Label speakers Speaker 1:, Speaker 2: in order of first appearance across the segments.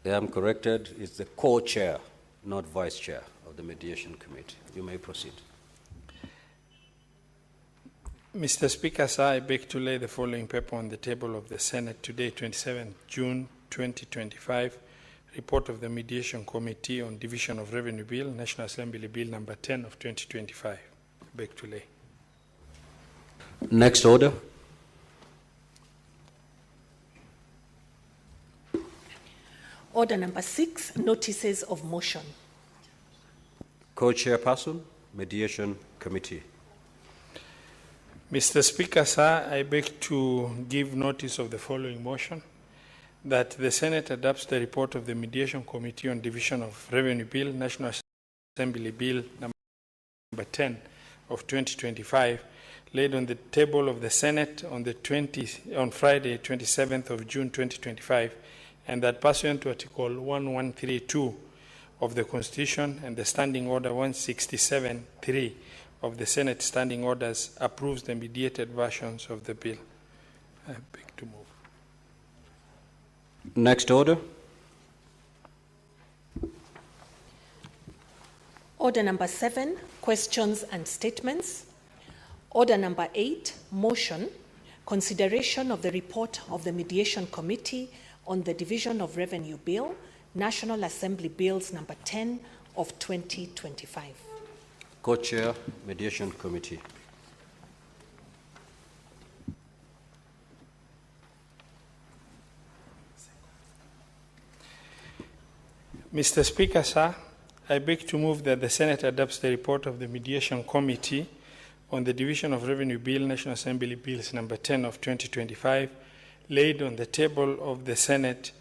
Speaker 1: I am corrected. It's the co-chair, not vice chair of the mediation committee. You may proceed.
Speaker 2: Mr. Speaker, sir, I beg to lay the following paper on the table of the Senate today, 27 June 2025. Report of the Mediation Committee on Division of Revenue Bill, National Assembly Bill number 10 of 2025. I beg to lay.
Speaker 1: Next order.
Speaker 3: Order number 6, notices of motion.
Speaker 1: Co-chairperson, Mediation Committee.
Speaker 2: Mr. Speaker, sir, I beg to give notice of the following motion, that the Senate adopts the report of the Mediation Committee on Division of Revenue Bill, National Assembly Bill number 10 of 2025, laid on the table of the Senate on Friday, 27th of June 2025, and that pursuant to Article 1132 of the Constitution and the Standing Order 167.3 of the Senate Standing Orders, approves the mediated versions of the bill. I beg to move.
Speaker 1: Next order.
Speaker 3: Order number 7, questions and statements. Order number 8, motion, consideration of the report of the Mediation Committee on the Division of Revenue Bill, National Assembly Bills number 10 of 2025.
Speaker 1: Co-chair, Mediation Committee.
Speaker 2: Mr. Speaker, sir, I beg to move that the Senate adopts the report of the Mediation Committee on the Division of Revenue Bill, National Assembly Bills number 10 of 2025, laid on the table of the Senate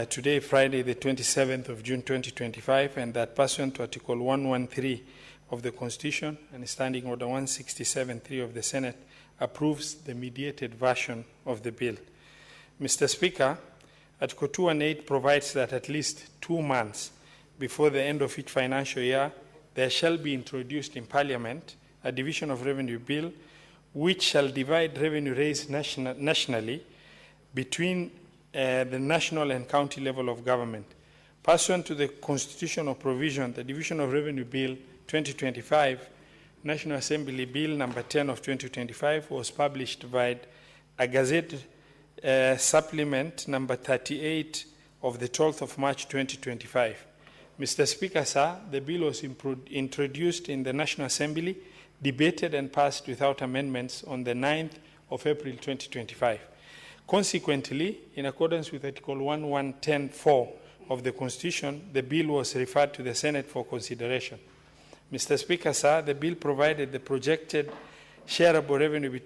Speaker 2: today, Friday, the 27th of June 2025, and that pursuant to Article 113 of the Constitution and Standing Order 167.3 of the Senate, approves the mediated version of the bill. Mr. Speaker, Article 218 provides that at least 2 months before the end of each financial year, there shall be introduced in Parliament a Division of Revenue Bill which shall divide revenue raised nationally between the national and county level of government. Pursuant to the constitutional provision, the Division of Revenue Bill 2025, National Assembly Bill number 10 of 2025, was published by a Gazette supplement number 38 of the 12th of March 2025. Mr. Speaker, sir, the bill was introduced in the National Assembly, debated and passed without amendments on the 9th of April 2025. Consequently, in accordance with Article 1110.4 of the Constitution, the bill was referred to the Senate for consideration. Mr. Speaker, sir, the bill provided the projected shareable revenue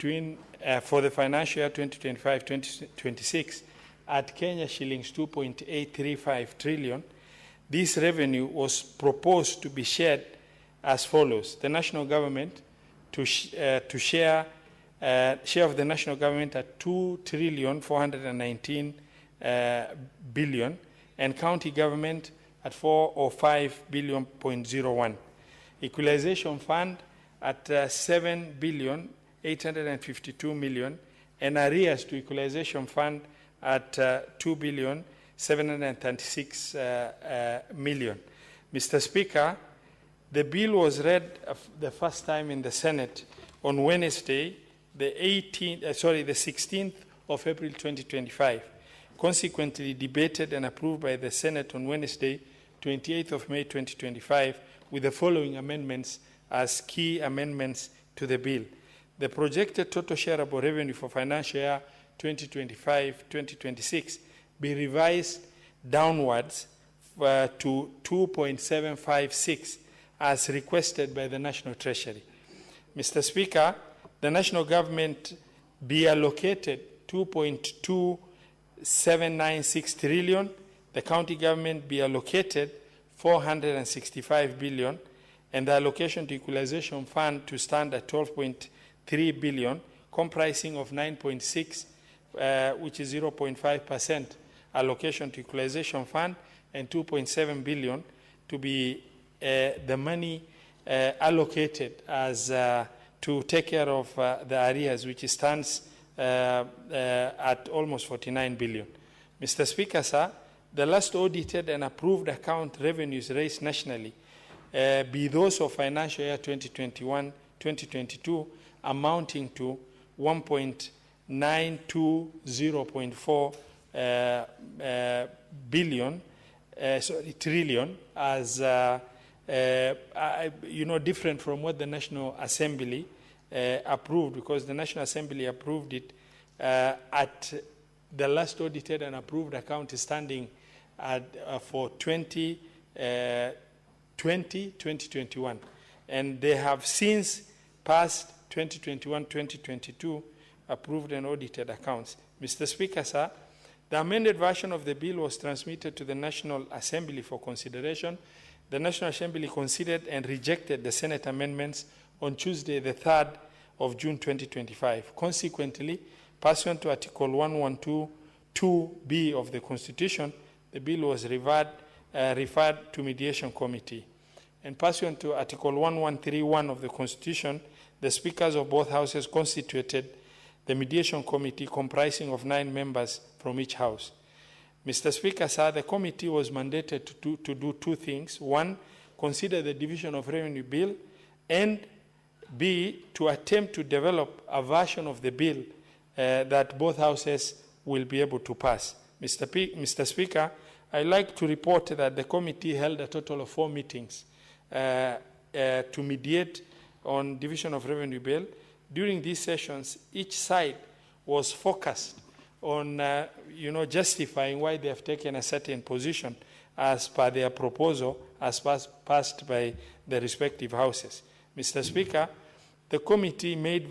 Speaker 2: for the financial year 2025-2026 at Kenya shillings 2.835 trillion. This revenue was proposed to be shared as follows: the national government to share of the national government at 2,419 billion, and county government at 4 or 5 billion.01. Equalization fund at 7 billion 852 million, and arrears to equalization fund at 2 billion 736 million. Mr. Speaker, the bill was read the first time in the Senate on Wednesday, the 16th of April 2025. Consequently, debated and approved by the Senate on Wednesday, 28th of May 2025, with the following amendments as key amendments to the bill. The projected total shareable revenue for financial year 2025-2026 be revised downwards to 2.756 as requested by the National Treasury. Mr. Speaker, the national government be allocated 2.2796 trillion, the county government be allocated 465 billion, and the allocation to equalization fund to stand at 12.3 billion, comprising of 9.6, which is 0.5% allocation to equalization fund, and 2.7 billion to be the money allocated as to take care of the arrears, which stands at almost 49 billion. Mr. Speaker, sir, the last audited and approved account revenues raised nationally be those of financial year 2021-2022 amounting to 1.920.4 trillion, as different from what the National Assembly approved, because the National Assembly approved it at the last audited and approved account is standing at, for 2021. And they have since passed 2021-2022 approved and audited accounts. Mr. Speaker, sir, the amended version of the bill was transmitted to the National Assembly for consideration. The National Assembly considered and rejected the Senate amendments on Tuesday, the 3rd of June 2025. Consequently, pursuant to Article 112(2)(b) of the Constitution, the bill was referred to Mediation Committee. And pursuant to Article 1131 of the Constitution, the speakers of both houses constituted the Mediation Committee comprising of 9 members from each house. Mr. Speaker, sir, the committee was mandated to do 2 things. 1, consider the division of revenue bill, and B, to attempt to develop a version of the bill that both houses will be able to pass. Mr. Speaker, I'd like to report that the committee held a total of 4 meetings to mediate on division of revenue bill. During these sessions, each side was focused on justifying why they have taken a certain position as per their proposal as passed by the respective houses. Mr. Speaker, the committee made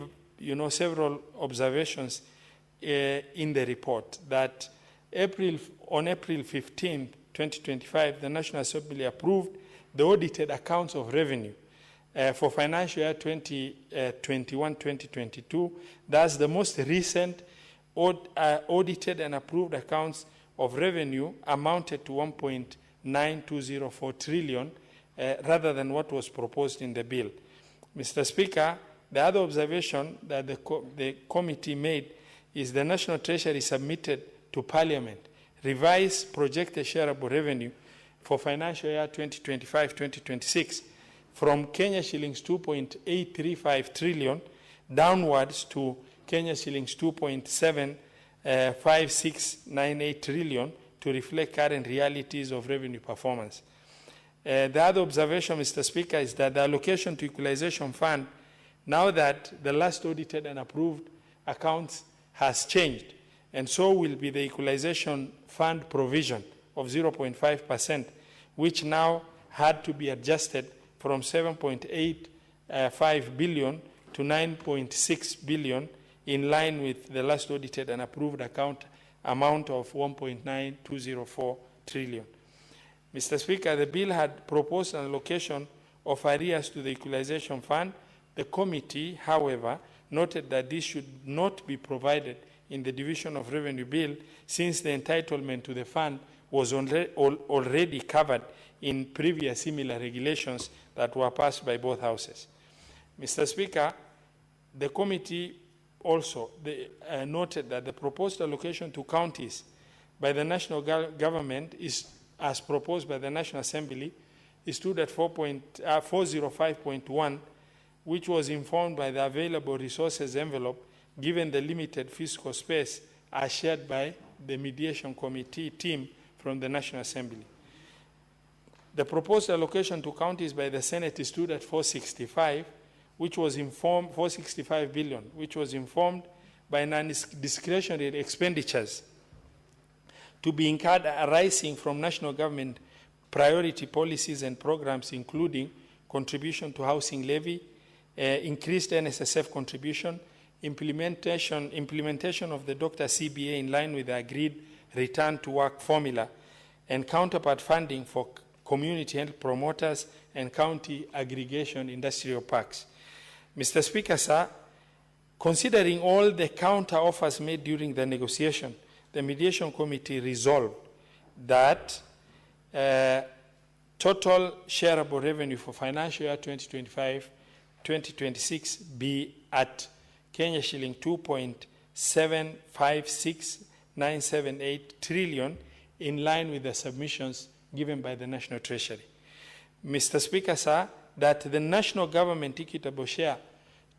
Speaker 2: several observations in the report that on April 15, 2025, the National Assembly approved the audited accounts of revenue for financial year 2021-2022. That's the most recent audited and approved accounts of revenue amounted to 1.9204 trillion rather than what was proposed in the bill. Mr. Speaker, the other observation that the committee made is the National Treasury submitted to Parliament revised projected shareable revenue for financial year 2025-2026 from Kenya shillings 2.835 trillion downwards to Kenya shillings 2.75698 trillion to reflect current realities of revenue performance. The other observation, Mr. Speaker, is that the allocation to equalization fund, now that the last audited and approved accounts has changed, and so will be the equalization fund provision of 0.5%, which now had to be adjusted from 7.85 billion to 9.6 billion, in line with the last audited and approved account amount of 1.9204 trillion. Mr. Speaker, the bill had proposed an allocation of arrears to the equalization fund. The committee, however, noted that this should not be provided in the division of revenue bill, since the entitlement to the fund was already covered in previous similar regulations that were passed by both houses. Mr. Speaker, the committee also noted that the proposed allocation to counties by the national government is, as proposed by the National Assembly, stood at 405.1, which was informed by the available resources envelope given the limited fiscal space as shared by the mediation committee team from the National Assembly. The proposed allocation to counties by the Senate stood at 465, which was informed, 465 billion, which was informed by non-discretionary expenditures to be incurred arising from national government priority policies and programs, including contribution to housing levy, increased NSSF contribution, implementation of the Dr. CBA in line with the agreed return to work formula, and counterpart funding for community health promoters and county aggregation industrial parks. Mr. Speaker, sir, considering all the counter offers made during the negotiation, the mediation committee resolved that total shareable revenue for financial year 2025-2026 be at Kenya shilling 2.756978 trillion, in line with the submissions given by the National Treasury. Mr. Speaker, sir, that the national government equitable share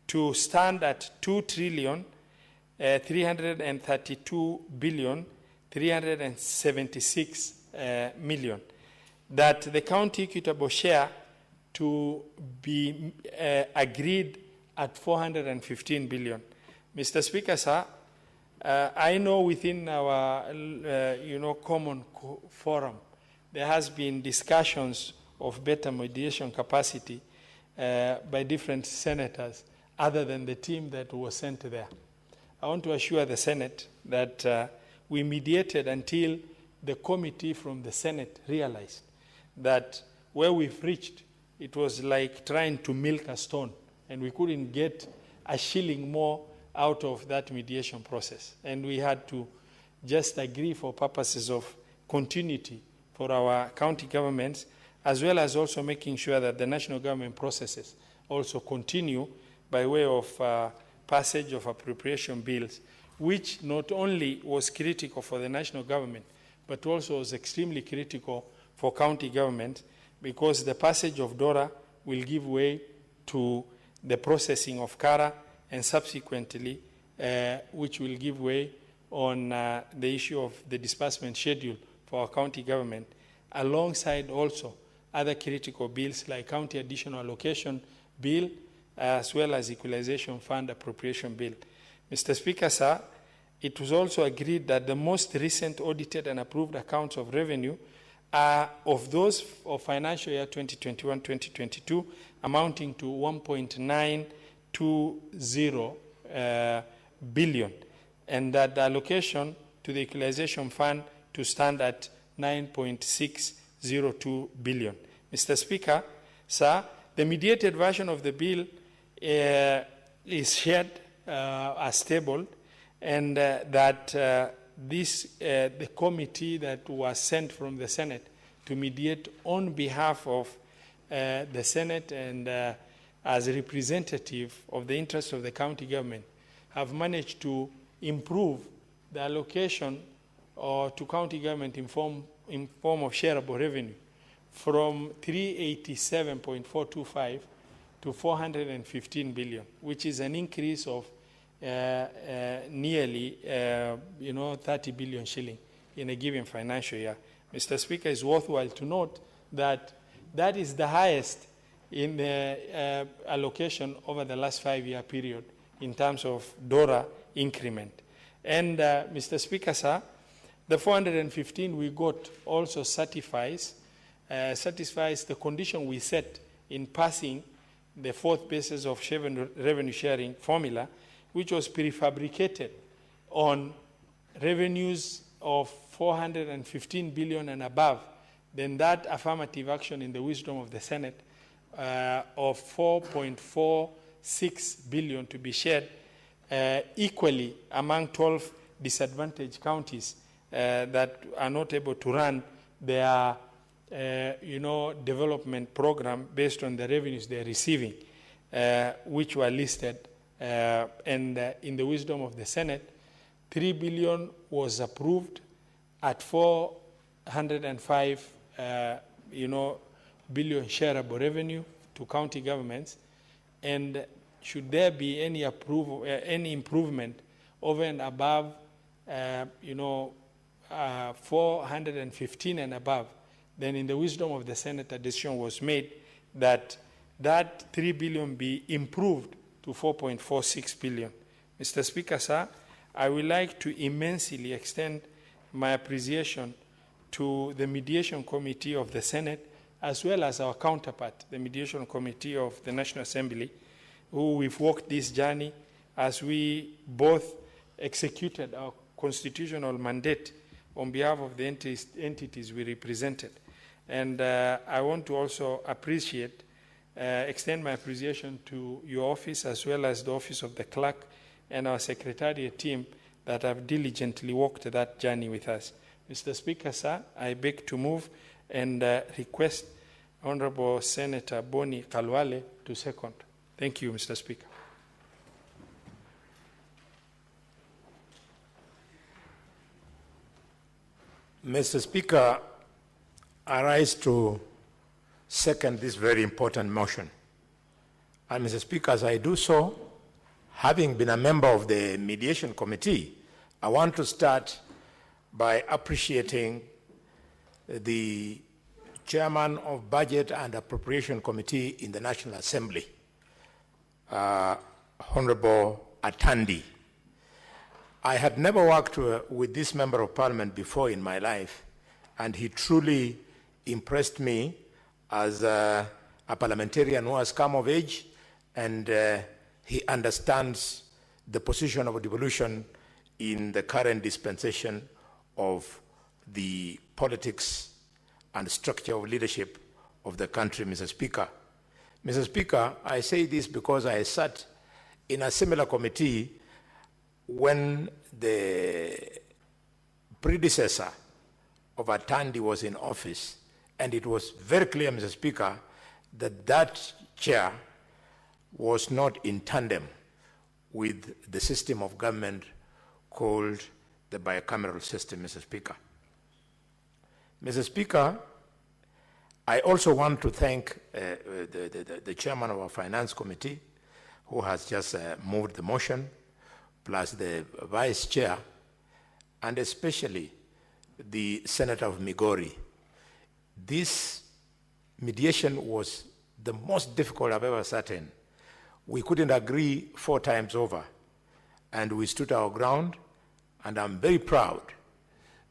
Speaker 2: to stand at 2,332,376,000,000. That the county equitable share to be agreed at 415 billion. Mr. Speaker, sir, I know within our common forum there has been discussions of better mediation capacity by different senators other than the team that was sent there. I want to assure the Senate that we mediated until the committee from the Senate realized that where we've reached, it was like trying to milk a stone, and we couldn't get a shilling more out of that mediation process. And we had to just agree for purposes of continuity for our county governments, as well as also making sure that the national government processes also continue by way of passage of appropriation bills, which not only was critical for the national government, but also was extremely critical for county government, because the passage of DORA will give way to the processing of CARA, and subsequently, which will give way on the issue of the disbursement schedule for our county government, alongside also other critical bills like county additional allocation bill, as well as equalization fund appropriation bill. Mr. Speaker, sir, it was also agreed that the most recent audited and approved accounts of revenue are of those of financial year 2021-2022 amounting to 1.920 billion, and that the allocation to the equalization fund to stand at 9.602 billion. Mr. Speaker, sir, the mediated version of the bill is shared as tabled, and that the committee that was sent from the Senate to mediate on behalf of the Senate and as a representative of the interests of the county government have managed to improve the allocation to county government in form of shareable revenue from 387.425 to 415 billion, which is an increase of nearly 30 billion shilling in a given financial year. Mr. Speaker, it's worthwhile to note that that is the highest in the allocation over the last 5-year period in terms of DORA increment. And Mr. Speaker, sir, the 415 we got also satisfies the condition we set in passing the fourth basis of revenue sharing formula, which was prefabricated on revenues of 415 billion and above. Then that affirmative action in the wisdom of the Senate of 4.46 billion to be shared equally among 12 disadvantaged counties that are not able to run their development program based on the revenues they're receiving, which were listed. And in the wisdom of the Senate, 3 billion was approved at 405 billion shareable revenue to county governments, and should there be any improvement over and above 415 and above, then in the wisdom of the Senate, a decision was made that 3 billion be improved to 4.46 billion. Mr. Speaker, sir, I would like to immensely extend my appreciation to the Mediation Committee of the Senate, as well as our counterpart, the Mediation Committee of the National Assembly, who we've walked this journey as we both executed our constitutional mandate on behalf of the entities we represented. And I want to also extend my appreciation to your office, as well as the office of the clerk and our secretariat team that have diligently walked that journey with us. Mr. Speaker, sir, I beg to move and request Honorable Senator Boni Kalwale to second. Thank you, Mr. Speaker.
Speaker 4: Mr. Speaker, I rise to second this very important motion. And Mr. Speaker, as I do so, having been a member of the Mediation Committee, I want to start by appreciating the Chairman of Budget and Appropriation Committee in the National Assembly, Honorable Atandi. I had never worked with this Member of Parliament before in my life, and he truly impressed me as a parliamentarian who has come of age, and he understands the position of devolution in the current dispensation of the politics and structure of leadership of the country, Mr. Speaker. Mr. Speaker, I say this because I sat in a similar committee when the predecessor of Atandi was in office, and it was very clear, Mr. Speaker, that that chair was not in tandem with the system of government called the bicameral system, Mr. Speaker. Mr. Speaker, I also want to thank the chairman of our Finance Committee, who has just moved the motion, plus the vice chair, and especially the Senator of Migori. This mediation was the most difficult I've ever sat in. We couldn't agree 4 times over, and we stood our ground, and I'm very proud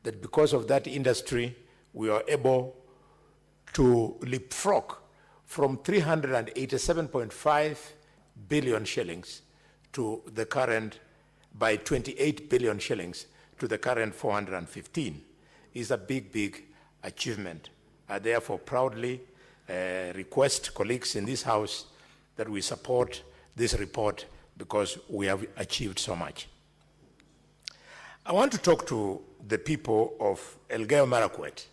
Speaker 4: that because of that industry, we are able to leapfrog from 387.5 billion shillings to the current, by 28 billion shillings to the current 415, is a big, big achievement. I therefore proudly request colleagues in this House that we support this report because we have achieved so much. I want to talk to the people of Elgeyo Marakwet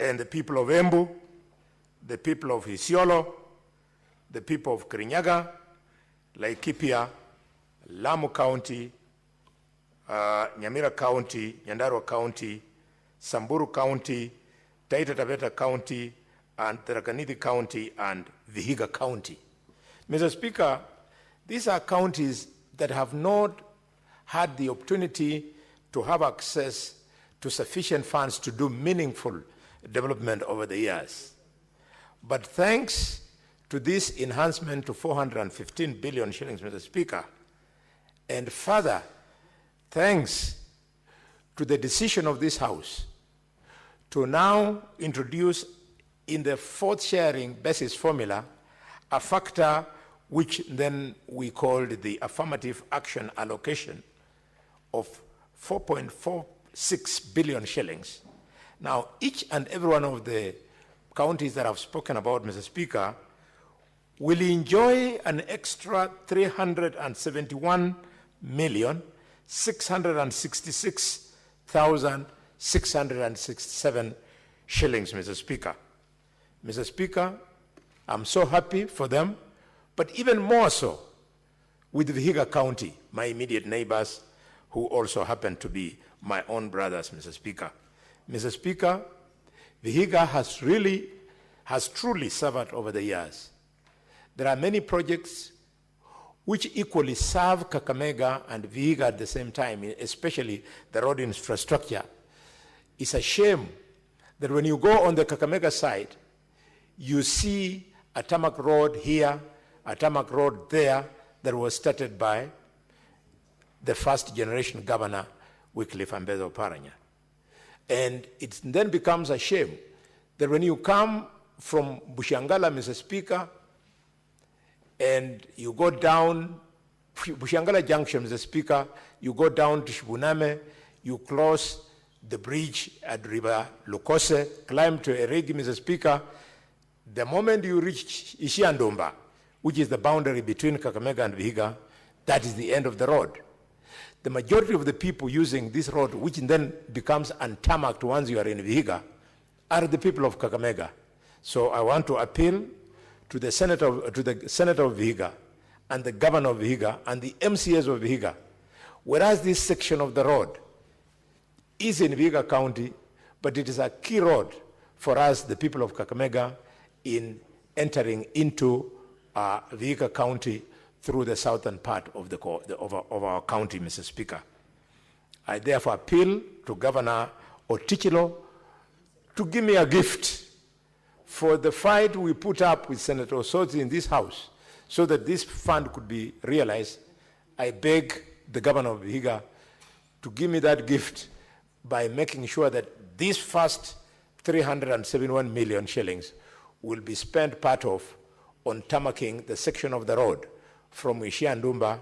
Speaker 4: and the people of Embu, the people of Isiolo, the people of Kirinyaga, Laikipia, Lamu County, Nyamira County, Nyandarua County, Samburu County, Taita Taveta County, and Tharaka Nithi County, and Vihiga County. Mr. Speaker, these are counties that have not had the opportunity to have access to sufficient funds to do meaningful development over the years. But thanks to this enhancement to 415 billion shillings, Mr. Speaker, and further, thanks to the decision of this House to now introduce in the 4th sharing basis formula a factor which then we called the affirmative action allocation of 4.46 billion shillings. Now, each and every one of the counties that I've spoken about, Mr. Speaker, will enjoy an extra 371,666,667 shillings, Mr. Speaker. Mr. Speaker, I'm so happy for them, but even more so with Vihiga County, my immediate neighbors, who also happen to be my own brothers, Mr. Speaker. Mr. Speaker, Vihiga has truly suffered over the years. There are many projects which equally serve Kakamega and Vihiga at the same time, especially the road infrastructure. It's a shame that when you go on the Kakamega side, you see a tarmac road here, a tarmac road there, that was started by the first generation governor, Wycliffe Ambezo Oparanya. And it then becomes a shame that when you come from Bushangala, Mr. Speaker, and you go down Bushangala Junction, Mr. Speaker, you go down to Shibuname, you cross the bridge at River Lukose, climb to Eregi, Mr. Speaker. The moment you reach Ishiandomba, which is the boundary between Kakamega and Vihiga, that is the end of the road. The majority of the people using this road, which then becomes untarmacked once you are in Vihiga, are the people of Kakamega. So I want to appeal to the Senator of Vihiga and the Governor of Vihiga and the MCAs of Vihiga, whereas this section of the road is in Vihiga County, but it is a key road for us, the people of Kakamega, in entering into Vihiga County through the southern part of, of our county, Mr. Speaker. I therefore appeal to Governor Otichilo to give me a gift for the fight we put up with Senator Osotsi in this House so that this fund could be realized. I beg the Governor of Vihiga to give me that gift by making sure that this first 371 million shillings will be spent part of on tamaking the section of the road from Ishiandumba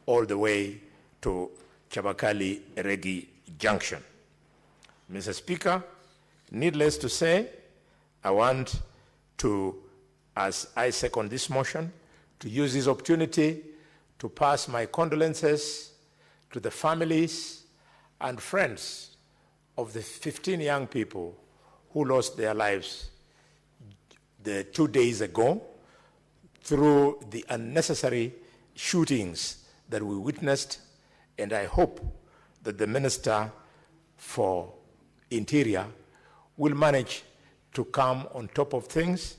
Speaker 4: all the way to Chabakali Regi Junction. Mr. Speaker, needless to say, I want to, as I second this motion, to use this opportunity to pass my condolences to the families and friends of the 15 young people who lost their lives 2 days ago through the unnecessary shootings that we witnessed, and I hope that the Minister for Interior will manage to come on top of things.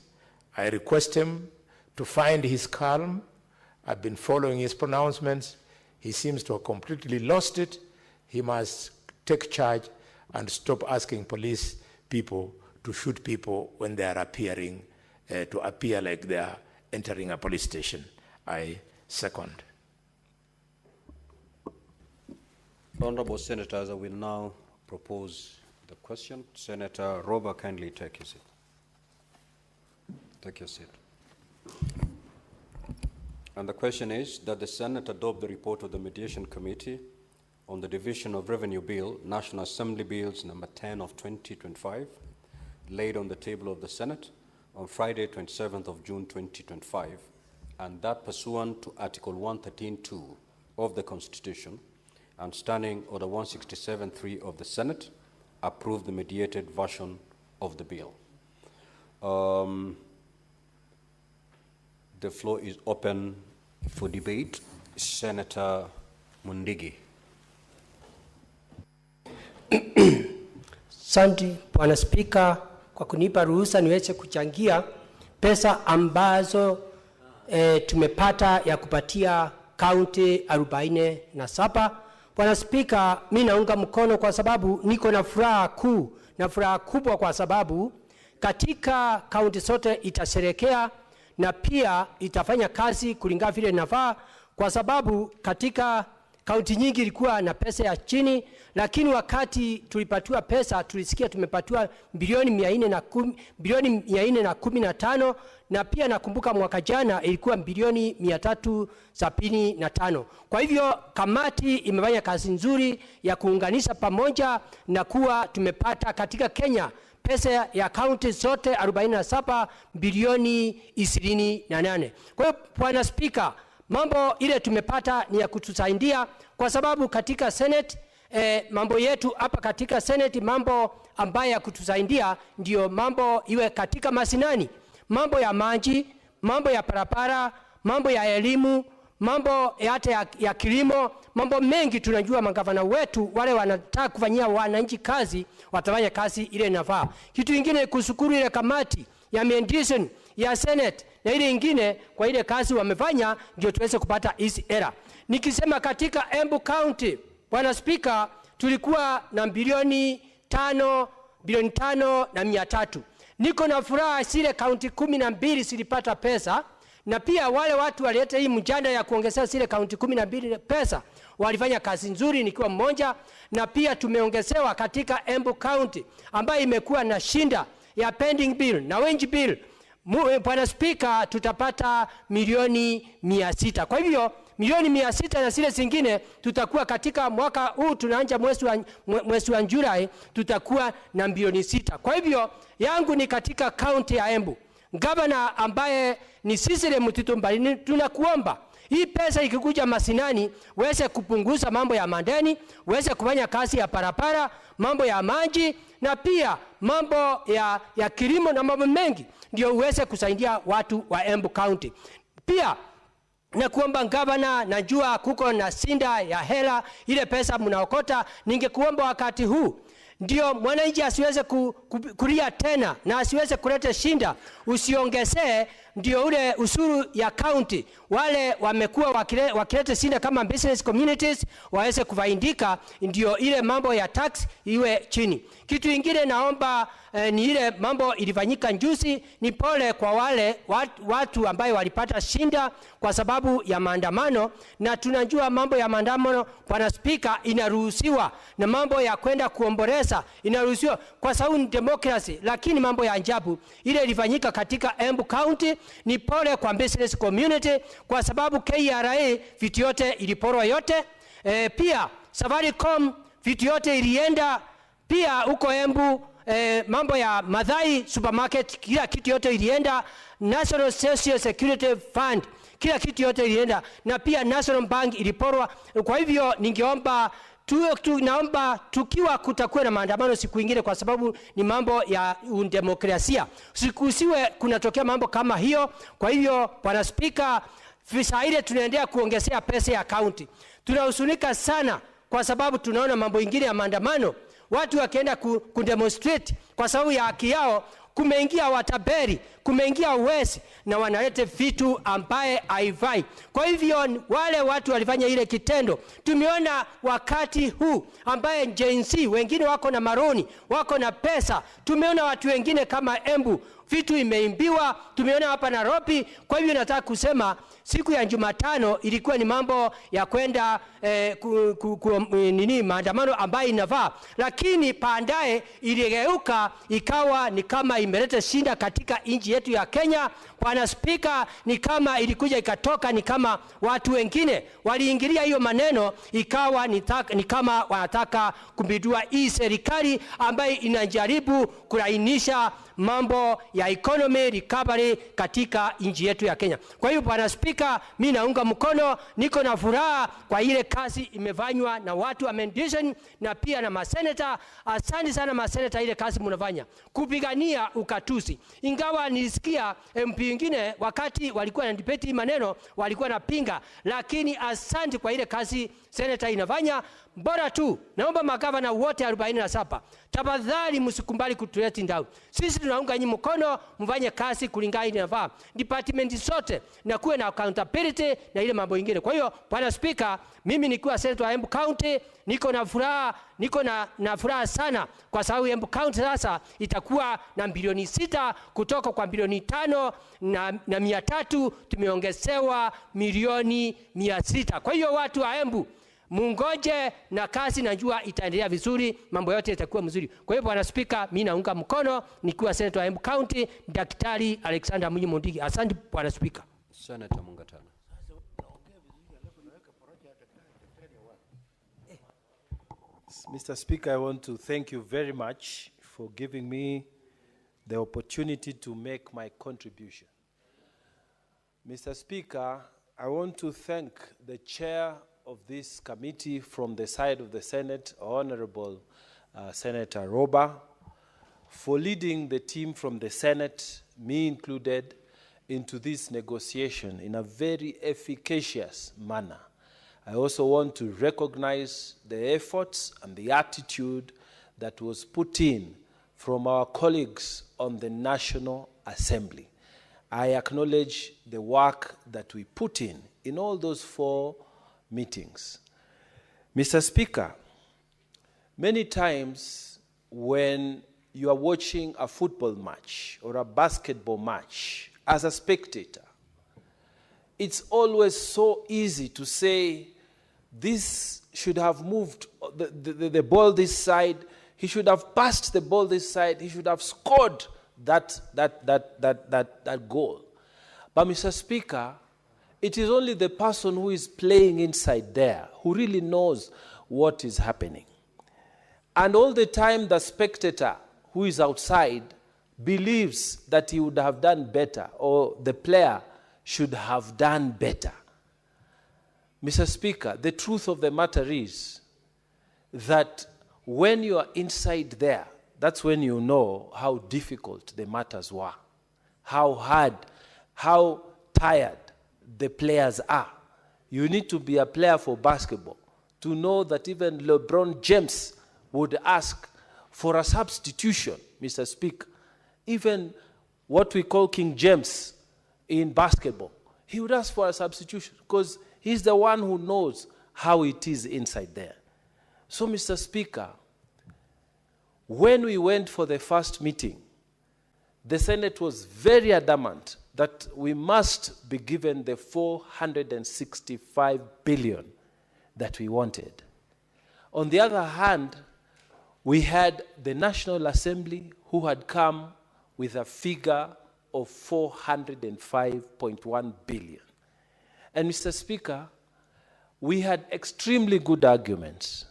Speaker 4: I request him to find his calm. I've been following his pronouncements. He seems to have completely lost it. He must take charge and stop asking police people to shoot people when they are appearing, to appear like they are entering a police station. I second.
Speaker 1: Honorable Senators, I will now propose the question. Senator Roba, kindly take your seat. Take your seat. And the question is that the Senate adopt the report of the Mediation Committee on the Division of Revenue Bill, National Assembly Bills number 10 of 2025, laid on the table of the Senate on Friday, 27th of June 2025, and that pursuant to Article 113.2 of the Constitution and Standing Order 167.3 of the Senate, approve the mediated version of the bill. The floor is open for debate. Senator Mundigi.
Speaker 5: Asante Bwana Spika kwa kunipa ruhusa niweze kuchangia pesa ambazo tumepata ya kupatia kaunti 47. Bwana Spika, mimi naunga mkono kwa sababu niko na furaha kubwa kwa sababu katika kaunti zote itasherekea na pia itafanya kazi kulingana vile inafaa, kwa sababu katika kaunti nyingi ilikuwa na pesa ya chini, lakini wakati tulipatiwa pesa tulisikia tumepatiwa bilioni 415, na pia nakumbuka mwaka jana ilikuwa bilioni 375. Kwa hivyo kamati imefanya kazi nzuri ya kuunganisha pamoja na kuwa tumepata katika Kenya pesa ya kaunti zote 47 bilioni 28. Kwa hiyo Bwana Spika, mambo ile tumepata ni ya kutusaidia kwa sababu katika Senate mambo yetu hapa katika Senate, mambo ambayo ya kutusaidia ndio mambo iwe katika masinani, mambo ya maji, mambo ya barabara, mambo ya elimu, mambo hata ya kilimo, mambo mengi. Tunajua magavana wetu wale wanataka kufanyia wananchi kazi, watafanya kazi ile inafaa. Kitu kingine kushukuru ile kamati ya mediation ya Senate na ile ingine kwa ile kazi wamefanya ndio tuweze kupata hizi era. Nikisema katika Embu County, Bwana Speaker, tulikuwa na bilioni 5 na 300. Niko na furaha zile kaunti 12 zilipata pesa, na pia wale watu walileta hii mjadala ya kuongezea zile kaunti 12 pesa walifanya kazi nzuri nikiwa mmoja, na pia tumeongezewa katika Embu County ambayo imekuwa na shinda ya pending bill na wage bill. Bwana Speaker, tutapata milioni 600. Kwa hivyo milioni 600 na zile zingine tutakuwa katika mwaka huu tunaanza mwezi wa Julai tutakuwa na bilioni 6. Kwa hivyo yangu ni katika county ya Embu. Governor ambaye ni Sisile Mutito Mbali, tunakuomba hii pesa ikikuja masinani uweze kupunguza mambo ya mandeni, uweze kufanya kazi ya parapara, mambo ya maji na pia mambo ya kilimo na mambo mengi, ndio uweze kusaidia watu wa Embu County. Pia na kuomba gavana, najua kuko na sinda ya hela, ile pesa mnaokota, ningekuomba wakati huu ndio mwananchi asiweze kulia tena na asiweze kuleta shinda, usiongezee ndio ule usuru ya county. Wale wamekuwa wakileta shinda kama business communities waweze kufaidika, ndio ile mambo ya tax iwe chini. Kitu ingine naomba ni ile mambo ilifanyika juzi, ni pole kwa wale watu ambayo walipata shinda kwa sababu ya maandamano, na tunajua mambo ya maandamano, Bwana Speaker, inaruhusiwa, na mambo ya kwenda kuomboleza inaruhusiwa kwa sababu ni democracy. Lakini mambo ya ajabu ile ilifanyika katika Embu County, ni pole kwa business community kwa sababu KRA vitu yote iliporwa yote. Pia Safaricom vitu yote ilienda. Pia huko Embu mambo ya Madhai supermarket kila kitu yote ilienda. National Social Security Fund kila kitu yote ilienda, na pia National Bank iliporwa. Kwa hivyo ningeomba naomba tukiwa kutakuwa na maandamano siku ingine, kwa sababu ni mambo ya demokrasia, sikusiwe kunatokea mambo kama hiyo. Kwa hivyo Bwana Speaker, visa ile tunaendelea kuongezea pesa ya county, tunahusunika sana kwa sababu tunaona mambo ingine ya maandamano, watu wakienda kudemonstrate kwa sababu ya haki yao, kumeingia wataberi, kumeingia wezi, na wanalete vitu ambaye haifai. Kwa hivyo wale watu walifanya ile kitendo, tumeona wakati huu ambaye Gen Z wengine wako na maroni, wako na pesa. Tumeona watu wengine kama Embu vitu imeimbiwa, tumeona hapa Nairobi. Kwa hivyo nataka kusema siku ya Jumatano ilikuwa ni mambo ya kwenda maandamano ambayo inafaa, lakini baadaye iligeuka ikawa ni kama imeleta shinda katika nchi yetu ya Kenya. Bwana Speaker, ni kama ilikuja ikatoka, ni kama watu wengine waliingilia hiyo maneno, ikawa ni kama wanataka kumpindua hii serikali ambayo inajaribu kulainisha mambo ya economy recovery katika nchi yetu ya Kenya. Kwa hiyo Bwana Speaker, mimi naunga mkono, niko na furaha kwa ile kazi imefanywa na watu wa mediation na pia na maseneta. Asante sana maseneta, ile kazi mnafanya kupigania ukatusi. Ingawa nilisikia MP wengine wakati walikuwa na debate maneno walikuwa napinga, lakini asante kwa ile kazi seneta inafanya. Bora tu naomba magavana wote 47 tafadhali msikumbali kutuleta ndao. Sisi tunaunga nyinyi mkono, mfanye kazi kulingana inafaa. Department zote na kuwe na accountability na ile mambo mengine. Kwa hiyo Bwana Speaker, mimi nikiwa senator wa Embu County niko na furaha sana kwa sababu Embu County sasa itakuwa na bilioni 6 kutoka kwa bilioni 5 na 300, tumeongezewa milioni 600. Kwa hiyo watu wa Embu mungoje, na kazi najua itaendelea vizuri, mambo yote itakuwa mzuri. Kwa hiyo Bwana Speaker, mimi naunga mkono nikiwa senator wa Embu County, Daktari Alexander Munyi Mundigi. Asante Bwana Speaker.
Speaker 1: Senator Mungatana.
Speaker 6: Mr. Speaker, I want to thank you very much for giving me the opportunity to make my contribution. Mr. Speaker, I want to thank the chair of this committee from the side of the Senate, Honorable Senator Roba, for leading the team from the Senate, me included, into this negotiation in a very efficacious manner. I also want to recognize the efforts and the attitude that was put in from our colleagues on the National Assembly. I acknowledge the work that we put in all those 4 meetings. Mr. Speaker, many times when you are watching a football match or a basketball match as a spectator, it's always so easy to say, this should have moved the ball this side, he should have passed the ball this side, he should have scored that goal. But Mr. Speaker, it is only the person who is playing inside there who really knows what is happening. And all the time the spectator who is outside believes that he would have done better, or the player should have done better. Mr. Speaker, the truth of the matter is that when you are inside there, that's when you know how difficult the matters were, how hard, how tired the players are. You need to be a player for basketball to know that even LeBron James would ask for a substitution, Mr. Speaker. Even what we call King James in basketball, he would ask for a substitution because he's the one who knows how it is inside there. So, Mr. Speaker, when we went for the first meeting, the Senate was very adamant that we must be given the 465 billion that we wanted. On the other hand, we had the National Assembly who had come with a figure of 405.1 billion. And Mr. Speaker, we had extremely good arguments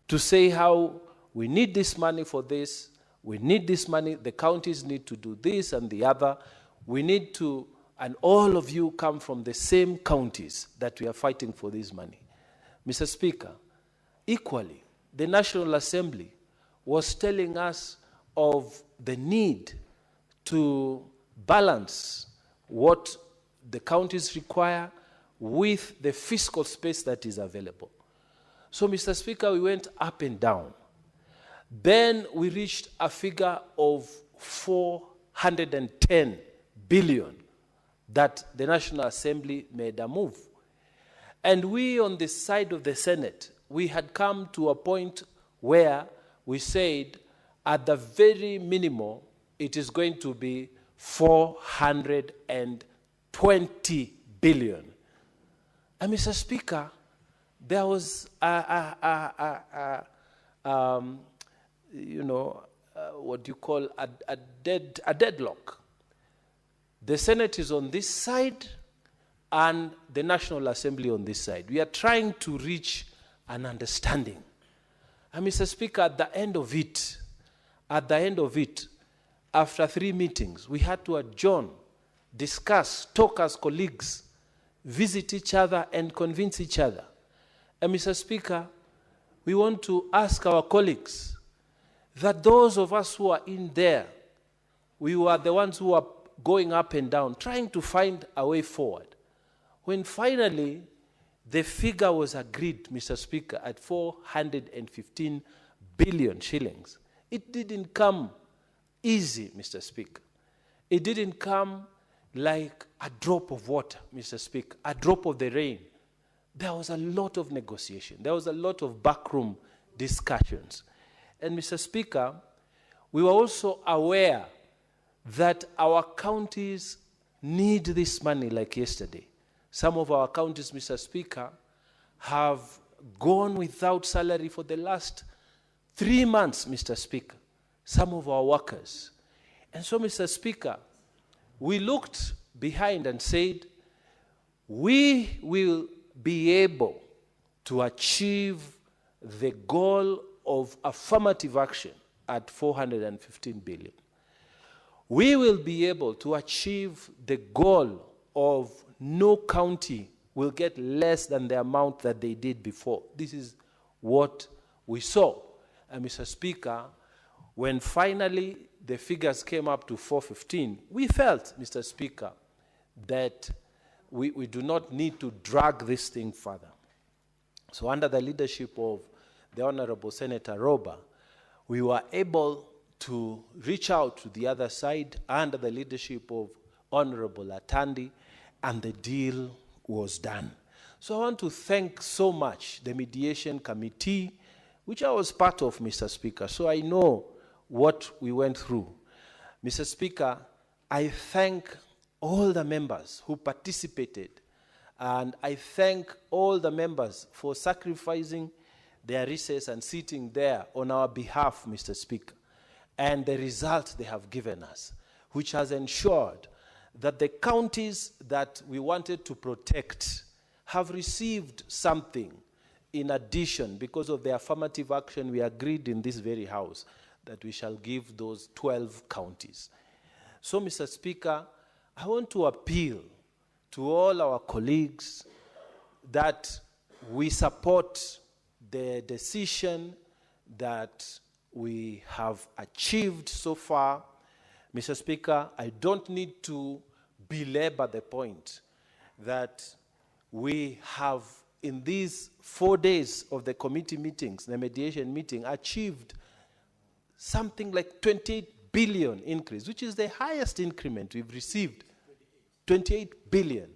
Speaker 6: to say how we need this money for this, we need this money, the counties need to do this and the other, we need to, and all of you come from the same counties that we are fighting for this money. Mr. Speaker, equally, the National Assembly was telling us of the need to balance what the counties require with the fiscal space that is available. So, Mr. Speaker, we went up and down. Then we reached a figure of 410 billion that the National Assembly made a move. And we on the side of the Senate, we had come to a point where we said at the very minimum, it is going to be 420 billion. And Mr. Speaker, there was what you call a deadlock. The Senate is on this side and the National Assembly on this side. We are trying to reach an understanding. And Mr. Speaker, at the end of it, after 3 meetings, we had to adjourn, discuss, talk as colleagues, visit each other and convince each other. And Mr. Speaker, we want to ask our colleagues that those of us who are in there, we were the ones who are going up and down, trying to find a way forward. When finally the figure was agreed, Mr. Speaker, at 415 billion shillings, it didn't come easy, Mr. Speaker. It didn't come like a drop of water, Mr. Speaker, a drop of the rain. There was a lot of negotiation. There was a lot of backroom discussions. And Mr. Speaker, we were also aware that our counties need this money like yesterday. Some of our counties, Mr. Speaker, have gone without salary for the last 3 months, Mr. Speaker. Some of our workers. And so, Mr. Speaker, we looked behind and said, we will be able to achieve the goal of affirmative action at 415 billion. We will be able to achieve the goal of no county will get less than the amount that they did before. This is what we saw. And Mr. Speaker, when finally the figures came up to 415, we felt, Mr. Speaker, that we do not need to drag this thing further. So under the leadership of the Honorable Senator Roba, we were able to reach out to the other side under the leadership of Honorable Atandi, and the deal was done. So I want to thank so much the mediation committee, which I was part of, Mr. Speaker, so I know what we went through. Mr. Speaker, I thank all the members who participated, and I thank all the members for sacrificing their recess and sitting there on our behalf, Mr. Speaker, and the result they have given us, which has ensured that the counties that we wanted to protect have received something in addition because of the affirmative action we agreed in this very house that we shall give those 12 counties. So, Mr. Speaker, I want to appeal to all our colleagues that we support the decision that we have achieved so far. Mr. Speaker, I don't need to belabor the point. that we have, in these 4 days of the committee meetings, the mediation meeting, achieved something like 28 billion increase, which is the highest increment we've received. 28 billion,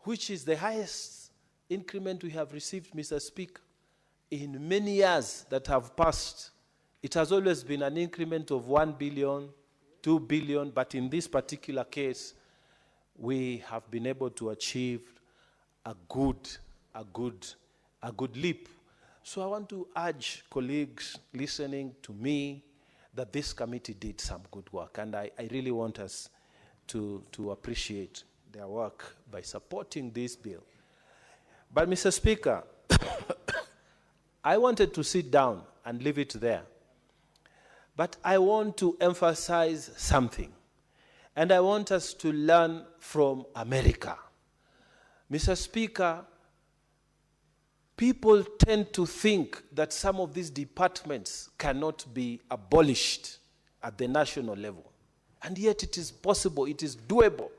Speaker 6: which is the highest increment we have received, Mr. Speaker, in many years that have passed. It has always been an increment of 1 billion, 2 billion, but in this particular case, we have been able to achieve a good leap. So I want to urge colleagues listening to me that this committee did some good work, and I really want us to appreciate their work by supporting this bill. But Mr. Speaker, I wanted to sit down and leave it there. But I want to emphasize something, and I want us to learn from America. Mr. Speaker, people tend to think that some of these departments cannot be abolished at the national level. And yet it is possible, it is doable.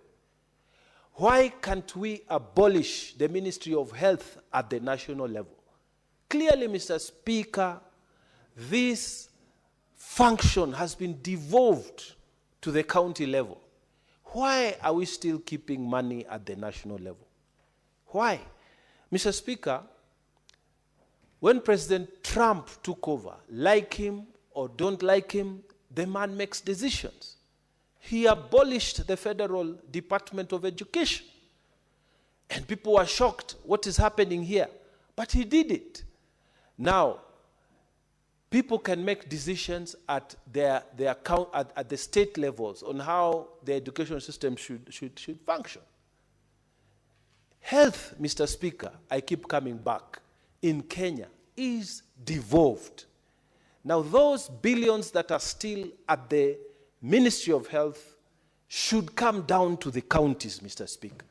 Speaker 6: Why can't we abolish the Ministry of Health at the national level? Clearly, Mr. Speaker, this function has been devolved to the county level. Why are we still keeping money at the national level? Why? Mr. Speaker, when President Trump took over, like him or don't like him, the man makes decisions. He abolished the Federal Department of Education. And people were shocked, what is happening here? But he did it. Now, people can make decisions at at the state levels on how the education system should function. Health, Mr. Speaker, I keep coming back, in Kenya is devolved. Now, those billions that are still at the Ministry of Health should come down to the counties, Mr. Speaker.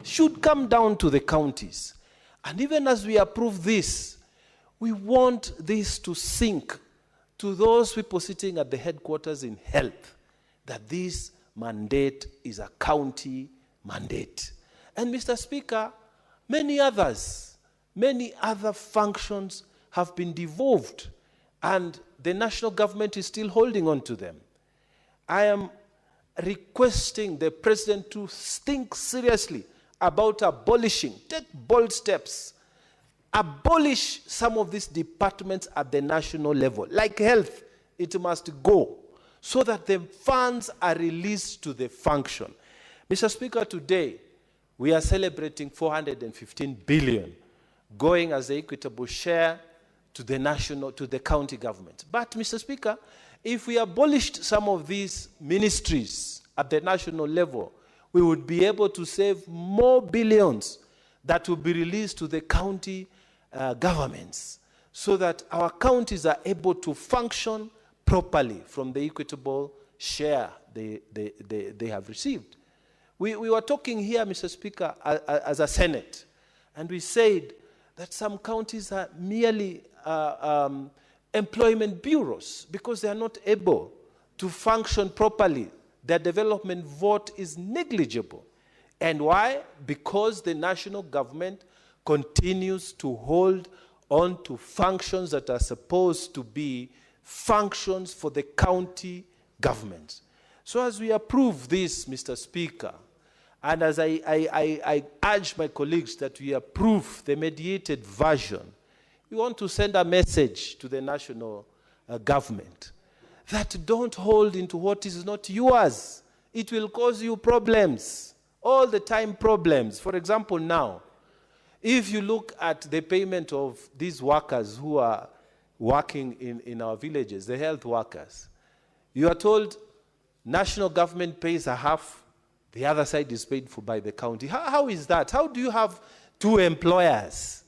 Speaker 6: Should come down to the counties. And even as we approve this, we want this to sink to those people sitting at the headquarters in health, that this mandate is a county mandate. And Mr. Speaker, many other functions have been devolved, and the national government is still holding on to them. I am requesting the president to think seriously about abolishing, take bold steps, abolish some of these departments at the national level. Like health, it must go, so that the funds are released to the function. Mr. Speaker, today, we are celebrating 415 billion going as the equitable share to the county government. But, Mr. Speaker, if we abolished some of these ministries at the national level, we would be able to save more billions that will be released to the county governments, so that our counties are able to function properly from the equitable share they have received. We were talking here, Mr. Speaker, as a Senate, and we said that some counties are merely employment bureaus because they are not able to function properly. Their development vote is negligible. And why? Because the national government continues to hold on to functions that are supposed to be functions for the county governments. So as we approve this, Mr. Speaker, and as I urge my colleagues that we approve the mediated version, we want to send a message to the national government that don't hold into what is not yours. It will cause you problems, all the time problems. For example, now, if you look at the payment of these workers who are working in our villages, the health workers, you are told national government pays a half, the other side is paid for by the county. How is that? How do you have two employers?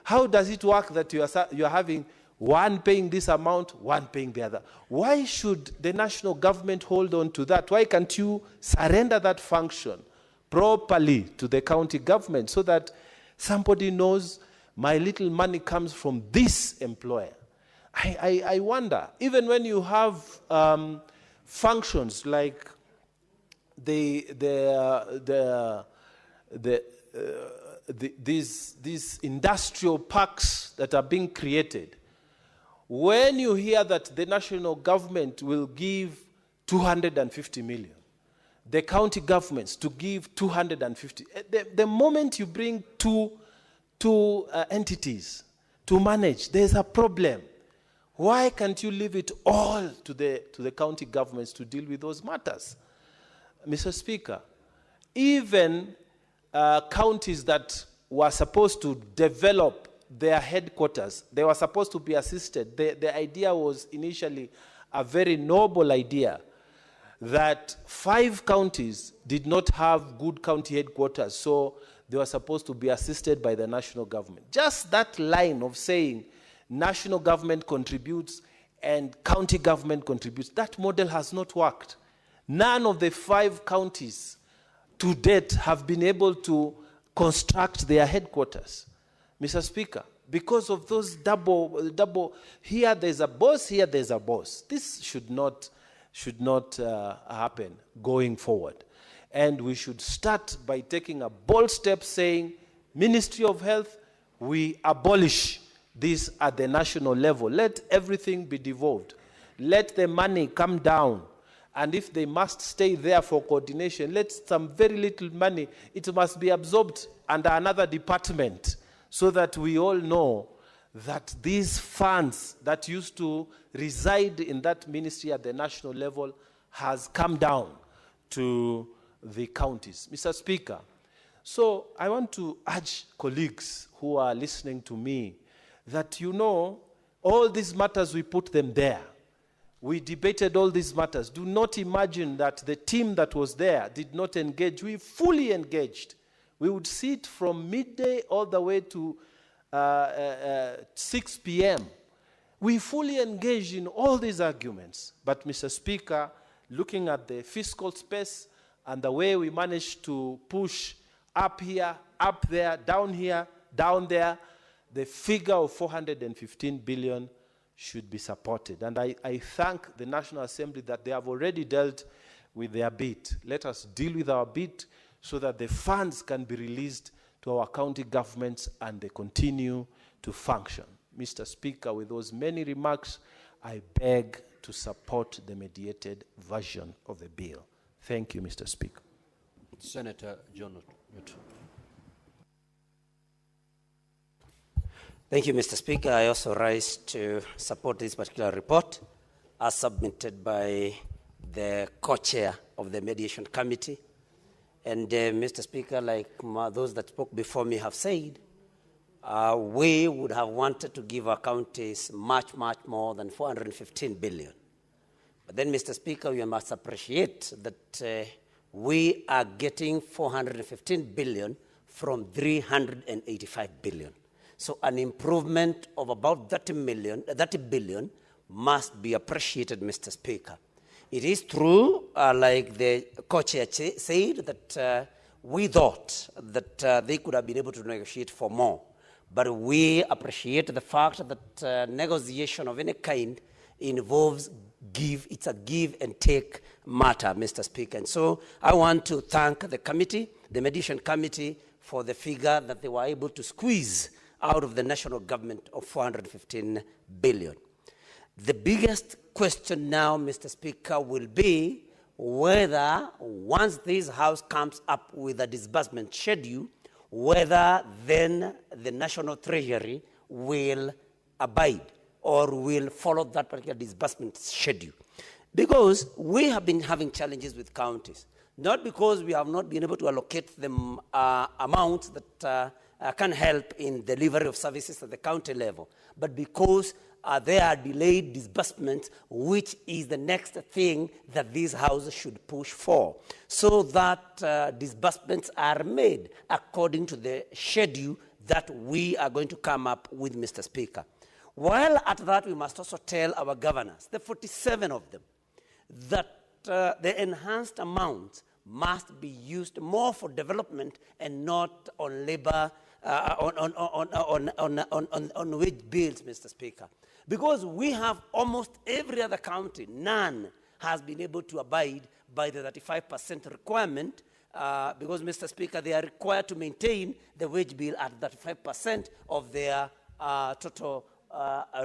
Speaker 6: How does it work that you are having one paying this amount, one paying the other? Why should the national government hold on to that? Why can't you surrender that function properly to the county government so that somebody knows my little money comes from this employer? I wonder, even when you have functions like the these industrial parks that are being created, when you hear that the national government will give 250 million, the county governments to give 250, the moment you bring two entities to manage, there's a problem. Why can't you leave it all to the county governments to deal with those matters? Mr. Speaker, even counties that were supposed to develop their headquarters, they were supposed to be assisted. The idea was initially a very noble idea that 5 counties did not have good county headquarters, so they were supposed to be assisted by the national government. Just that line of saying national government contributes and county government contributes, that model has not worked. None of the 5 counties to date have been able to construct their headquarters, Mr. Speaker, because of those double, here there's a boss, here there's a boss. This should not happen going forward. And we should start by taking a bold step saying, Ministry of Health, we abolish this at the national level. Let everything be devolved. Let the money come down. And if they must stay there for coordination, let some very little money, it must be absorbed under another department so that we all know that these funds that used to reside in that ministry at the national level has come down to the counties. Mr. Speaker, so I want to urge colleagues who are listening to me that, you know, all these matters, we put them there. We debated all these matters. Do not imagine that the team that was there did not engage. We fully engaged. We would sit from midday all the way to 6 p.m. We fully engaged in all these arguments. But, Mr. Speaker, looking at the fiscal space and the way we managed to push up here, up there, down here, down there, the figure of 415 billion should be supported. And I thank the National Assembly that they have already dealt with their bit. Let us deal with our bit so that the funds can be released to our county governments and they continue to function. Mr. Speaker, with those many remarks, I beg to support the mediated version of the bill. Thank you, Mr. Speaker.
Speaker 1: Senator John Otu.
Speaker 7: Thank you, Mr. Speaker. I also rise to support this particular report as submitted by the co-chair of the mediation committee. And Mr. Speaker, like those that spoke before me have said, we would have wanted to give our counties much, much more than 415 billion. But then, Mr. Speaker, we must appreciate that we are getting 415 billion from 385 billion. So an improvement of about 30 billion must be appreciated, Mr. Speaker. It is true, like the co-chair said, that we thought that they could have been able to negotiate for more. But we appreciate the fact that negotiation of any kind involves it's a give and take matter, Mr. Speaker. And so I want to thank the committee, the mediation committee, for the figure that they were able to squeeze out of the national government of 415 billion. The biggest question now, Mr. Speaker, will be whether once this House comes up with a disbursement schedule, whether then the National Treasury will abide or will follow that particular disbursement schedule. Because we have been having challenges with counties, not because we have not been able to allocate them amounts that can help in delivery of services at the county level, but because there are delayed disbursements, which is the next thing that this House should push for, so that disbursements are made according to the schedule that we are going to come up with, Mr. Speaker. While at that, we must also tell our governors, the 47 of them, that the enhanced amounts must be used more for development and not on labor, on wage bills, Mr. Speaker. Because we have almost every other county, none has been able to abide by the 35% requirement because, Mr. Speaker, they are required to maintain the wage bill at that 5% of their total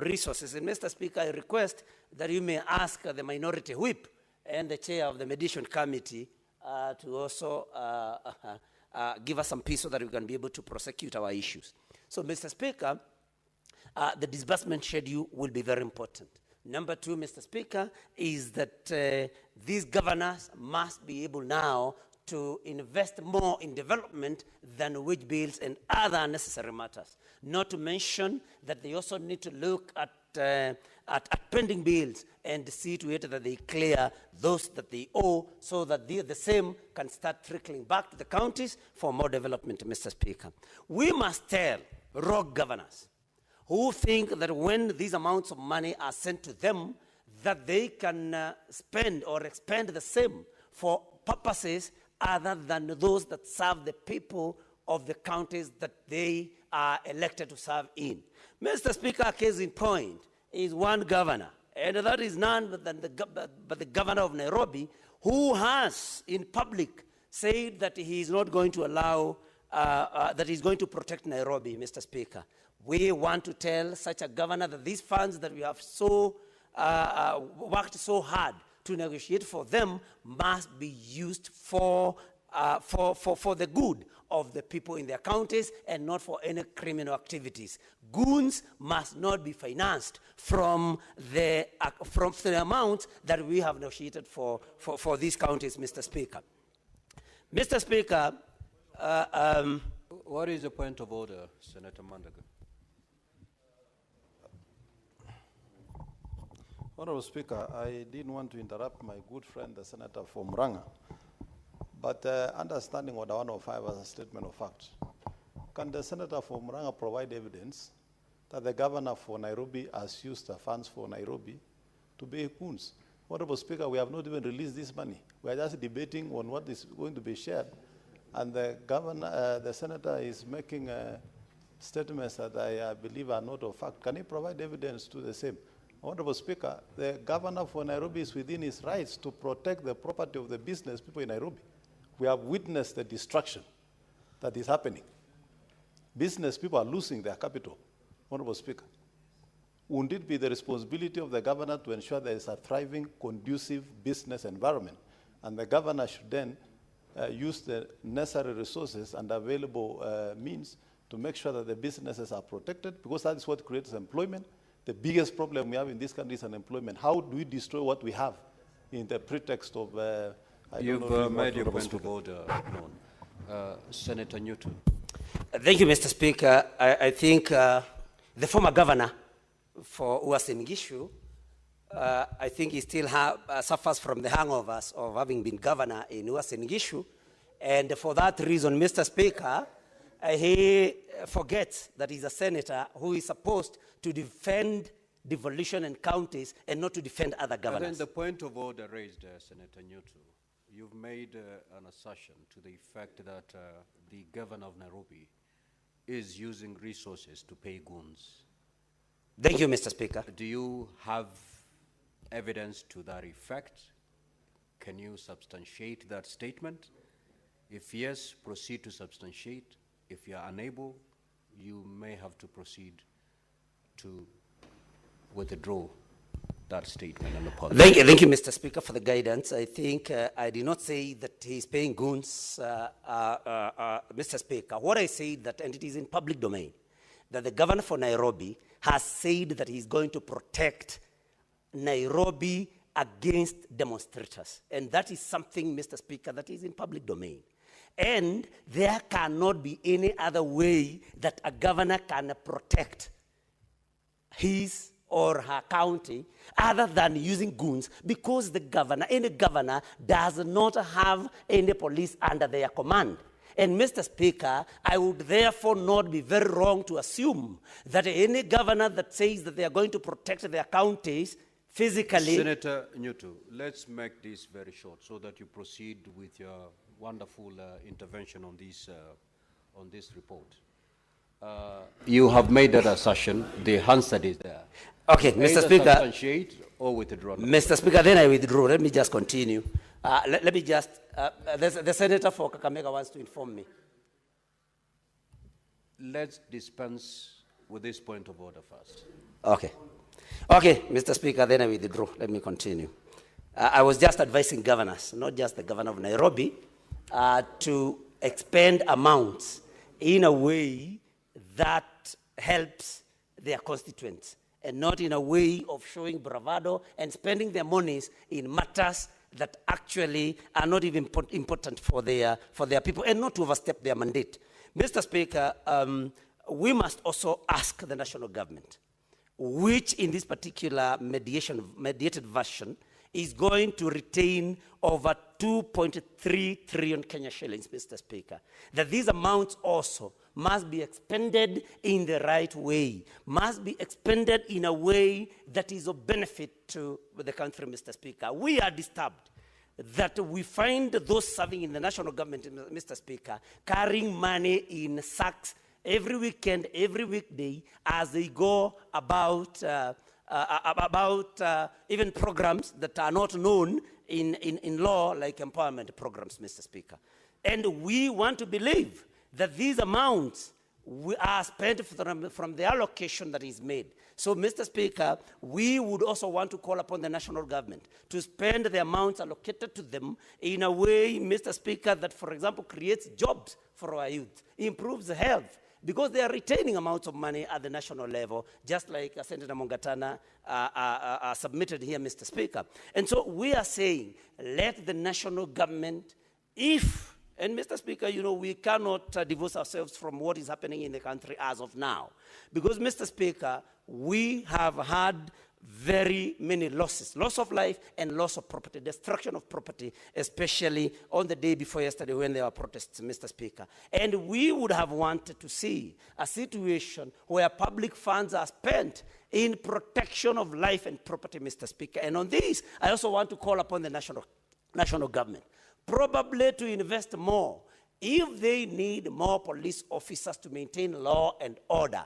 Speaker 7: resources. And, Mr. Speaker, I request that you may ask the minority whip and the chair of the mediation committee to also give us some peace so that we can be able to prosecute our issues. So, Mr. Speaker, the disbursement schedule will be very important. Number two, Mr. Speaker, is that these governors must be able now to invest more in development than wage bills and other unnecessary matters. Not to mention that they also need to look at pending bills and see to it that they clear those that they owe so that the same can start trickling back to the counties for more development, Mr. Speaker. We must tell rogue governors who think that when these amounts of money are sent to them, that they can spend or expend the same for purposes other than those that serve the people of the counties that they are elected to serve in. Mr. Speaker, a case in point is one governor, and that is none but the governor of Nairobi, who has in public said that he is not going to allow, that he's going to protect Nairobi, Mr. Speaker. We want to tell such a governor that these funds that we have worked so hard to negotiate for them must be used for the good of the people in their counties and not for any criminal activities. Goons must not be financed from the amount that we have negotiated for these counties, Mr. Speaker. Mr. Speaker,
Speaker 1: What is the point of order, Senator Mandago?
Speaker 8: Honorable Speaker, I didn't want to interrupt my good friend, the Senator from Murang'a, but understanding Order 105 as a statement of fact, can the Senator from Murang'a provide evidence that the governor for Nairobi has used the funds for Nairobi to pay goons? Honorable Speaker, we have not even released this money. We are just debating on what is going to be shared, and the governor, the Senator is making statements that I believe are not of fact. Can he provide evidence to the same? Honorable Speaker, the governor for Nairobi is within his rights to protect the property of the business people in Nairobi. We have witnessed the destruction that is happening. Business people are losing their capital. Honorable Speaker, wouldn't it be the responsibility of the governor to ensure there is a thriving, conducive business environment? And the governor should then use the necessary resources and available means to make sure that the businesses are protected, because that is what creates employment. The biggest problem we have in this country is unemployment. How do we destroy what we have in the pretext of...
Speaker 1: You've made your point of order known. Senator Newton.
Speaker 7: Thank you, Mr. Speaker. I think the former governor for Uasin Gishu, I think he still suffers from the hangovers of having been governor in Uasin Gishu. And for that reason, Mr. Speaker, he forgets that he's a senator who is supposed to defend devolution and counties and not to defend other governors.
Speaker 1: And then the point of order raised, Senator Newton, you've made an assertion to the effect that the governor of Nairobi is using resources to pay goons.
Speaker 7: Thank you, Mr. Speaker.
Speaker 1: Do you have evidence to that effect? Can you substantiate that statement? If yes, proceed to substantiate. If you are unable, you may have to proceed to withdraw that statement and apologize.
Speaker 7: Thank you, Mr. Speaker, for the guidance. I think I did not say that he's paying goons, Mr. Speaker. What I said that, and it is in public domain, that the governor for Nairobi has said that he's going to protect Nairobi against demonstrators. And that is something, Mr. Speaker, that is in public domain. And there cannot be any other way that a governor can protect his or her county other than using goons, because the governor, any governor, does not have any police under their command. And Mr. Speaker, I would therefore not be very wrong to assume that any governor that says that they are going to protect their counties physically...
Speaker 1: Senator Newton, let's make this very short so that you proceed with your wonderful intervention on this report. You have mmade that assertion. The answer is there.
Speaker 7: Okay, Mr.
Speaker 1: Either
Speaker 7: Speaker.
Speaker 1: substantiate or withdraw.
Speaker 7: Mr. Speaker, then I withdraw. Let me just continue. Let me just, the Senator for Kakamega wants to inform me.
Speaker 1: Let's dispense with this point of order first.
Speaker 7: Okay. Okay, Mr. Speaker, then I withdraw. Let me continue. I was just advising governors, not just the governor of Nairobi, to expend amounts in a way that helps their constituents, and not in a way of showing bravado and spending their monies in matters that actually are not even important for their people, and not to overstep their mandate. Mr. Speaker, we must also ask the national government, which in this particular mediated version is going to retain over 2.3 trillion Kenya shillings, Mr. Speaker, that these amounts also must be expended in the right way, must be expended in a way that is of benefit to the country, Mr. Speaker. We are disturbed that we find those serving in the national government, Mr. Speaker, carrying money in sacks every weekend, every weekday, as they go about even programs that are not known in law, like empowerment programs, Mr. Speaker. And we want to believe that these amounts are spent from the allocation that is made. So, Mr. Speaker, we would also want to call upon the national government to spend the amounts allocated to them in a way, Mr. Speaker, that, for example, creates jobs for our youth, improves health, because they are retaining amounts of money at the national level, just like Senator Mongatana submitted here, Mr. Speaker. And so we are saying, let the national government, and Mr. Speaker, you know, we cannot divorce ourselves from what is happening in the country as of now. Because, Mr. Speaker, we have had very many losses, loss of life and loss of property, destruction of property, especially on the day before yesterday when there were protests, Mr. Speaker. And we would have wanted to see a situation where public funds are spent in protection of life and property, Mr. Speaker. And on this, I also want to call upon the national government, probably to invest more. If they need more police officers to maintain law and order,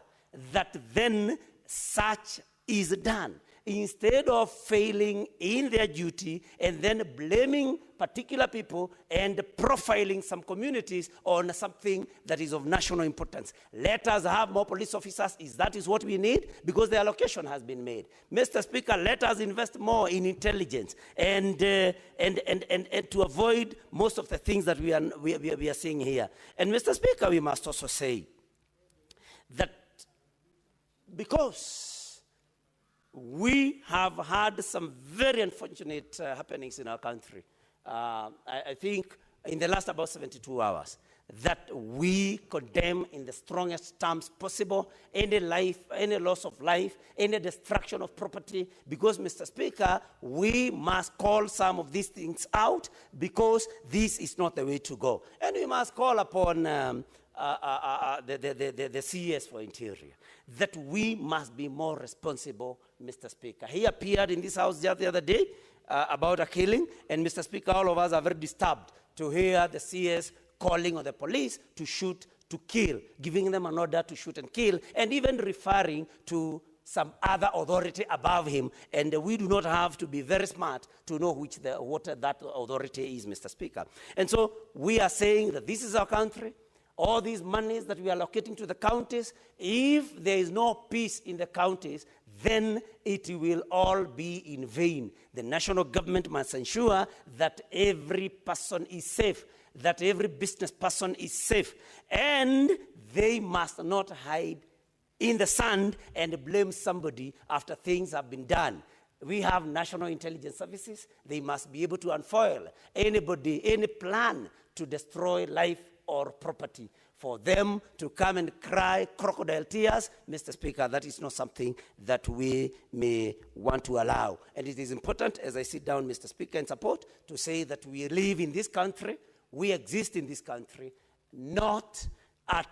Speaker 7: that then such is done, instead of failing in their duty and then blaming particular people and profiling some communities on something that is of national importance. Let us have more police officers, that is what we need, because the allocation has been made. Mr. Speaker, let us invest more in intelligence and to avoid most of the things that we are seeing here. And Mr. Speaker, we must also say that because we have had some very unfortunate happenings in our country, I think in the last about 72 hours, that we condemn in the strongest terms possible any loss of life, any destruction of property, because, Mr. Speaker, we must call some of these things out, because this is not the way to go. And we must call upon the CES for Interior, that we must be more responsible, Mr. Speaker. He appeared in this house just the other day about a killing, and Mr. Speaker, all of us are very disturbed to hear the CS calling on the police to shoot, to kill, giving them an order to shoot and kill, and even referring to some other authority above him. And we do not have to be very smart to know what that authority is, Mr. Speaker. And so we are saying that this is our country. All these monies that we are allocating to the counties, if there is no peace in the counties, then it will all be in vain. The national government must ensure that every person is safe, that every business person is safe, and they must not hide in the sand and blame somebody after things have been done. We have national intelligence services. They must be able to unfoil anybody, any plan to destroy life or property. For them to come and cry crocodile tears, Mr. Speaker, that is not something that we may want to allow. And it is important, as I sit down, Mr. Speaker, in support, to say that we live in this country, we exist in this country, not at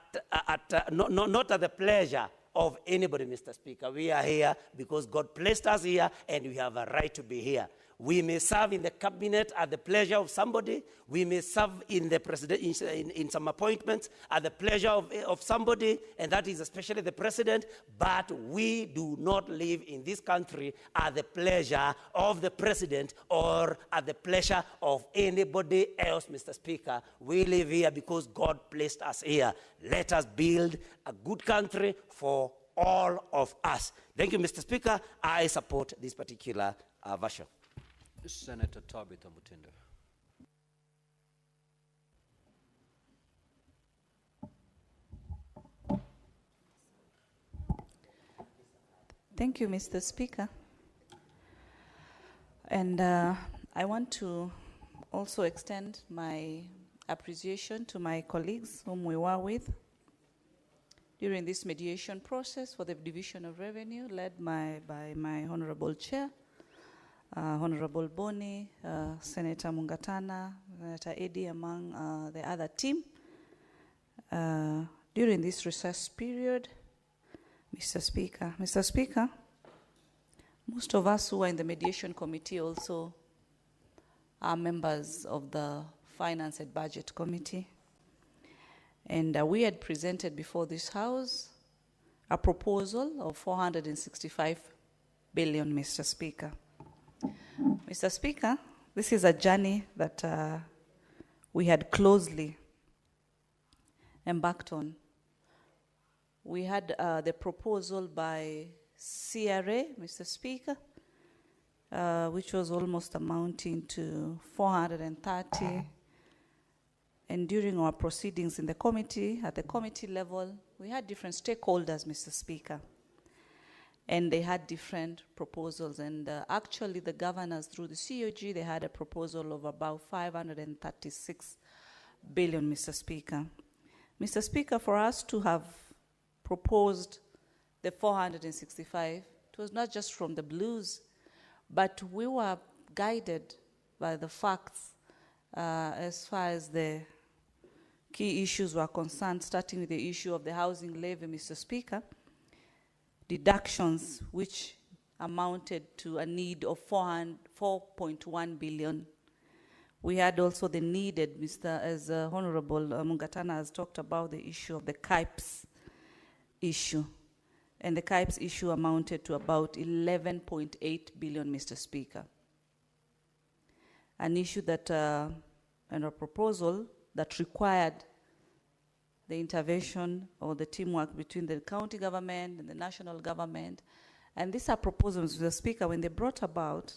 Speaker 7: the pleasure of anybody, Mr. Speaker. We are here because God placed us here, and we have a right to be here. We may serve in the cabinet at the pleasure of somebody. We may serve in the president in some appointments at the pleasure of somebody, and that is especially the president. But we do not live in this country at the pleasure of the president or at the pleasure of anybody else, Mr. Speaker. We live here because God placed us here. Let us build a good country for all of us. Thank you, Mr. Speaker. I support this particular version.
Speaker 1: Senator Tabitha Mutinda.
Speaker 9: Thank you, Mr. Speaker. And I want to also extend my appreciation to my colleagues whom we were with during this mediation process for the Division of Revenue, led by my Honorable Chair, Honorable Boni, Senator Mungatana, Senator Eddy, among the other team. During this recess period, Mr. Speaker, most of us who are in the mediation committee also are members of the Finance and Budget Committee. And we had presented before this House a proposal of 465 billion, Mr. Speaker. Mr. Speaker, this is a journey that we had closely embarked on. We had the proposal by CRA, Mr. Speaker, which was almost amounting to 430. And during our proceedings in the committee, at the committee level, we had different stakeholders, Mr. Speaker. And they had different proposals. And actually, the governors, through the COG, they had a proposal of about 536 billion, Mr. Speaker. Mr. Speaker, for us to have proposed the 465, it was not just from the blues, but we were guided by the facts as far as the key issues were concerned, starting with the issue of the housing levy, Mr. Speaker, deductions which amounted to a need of 4.1 billion. We had also the needed, as Honorable Mungatana has talked about, the issue of the KIPES issue. And the KIPES issue amounted to about 11.8 billion, Mr. Speaker. An issue that, and a proposal that required the intervention or the teamwork between the county government and the national government. And these are proposals, Mr. Speaker, when they brought about,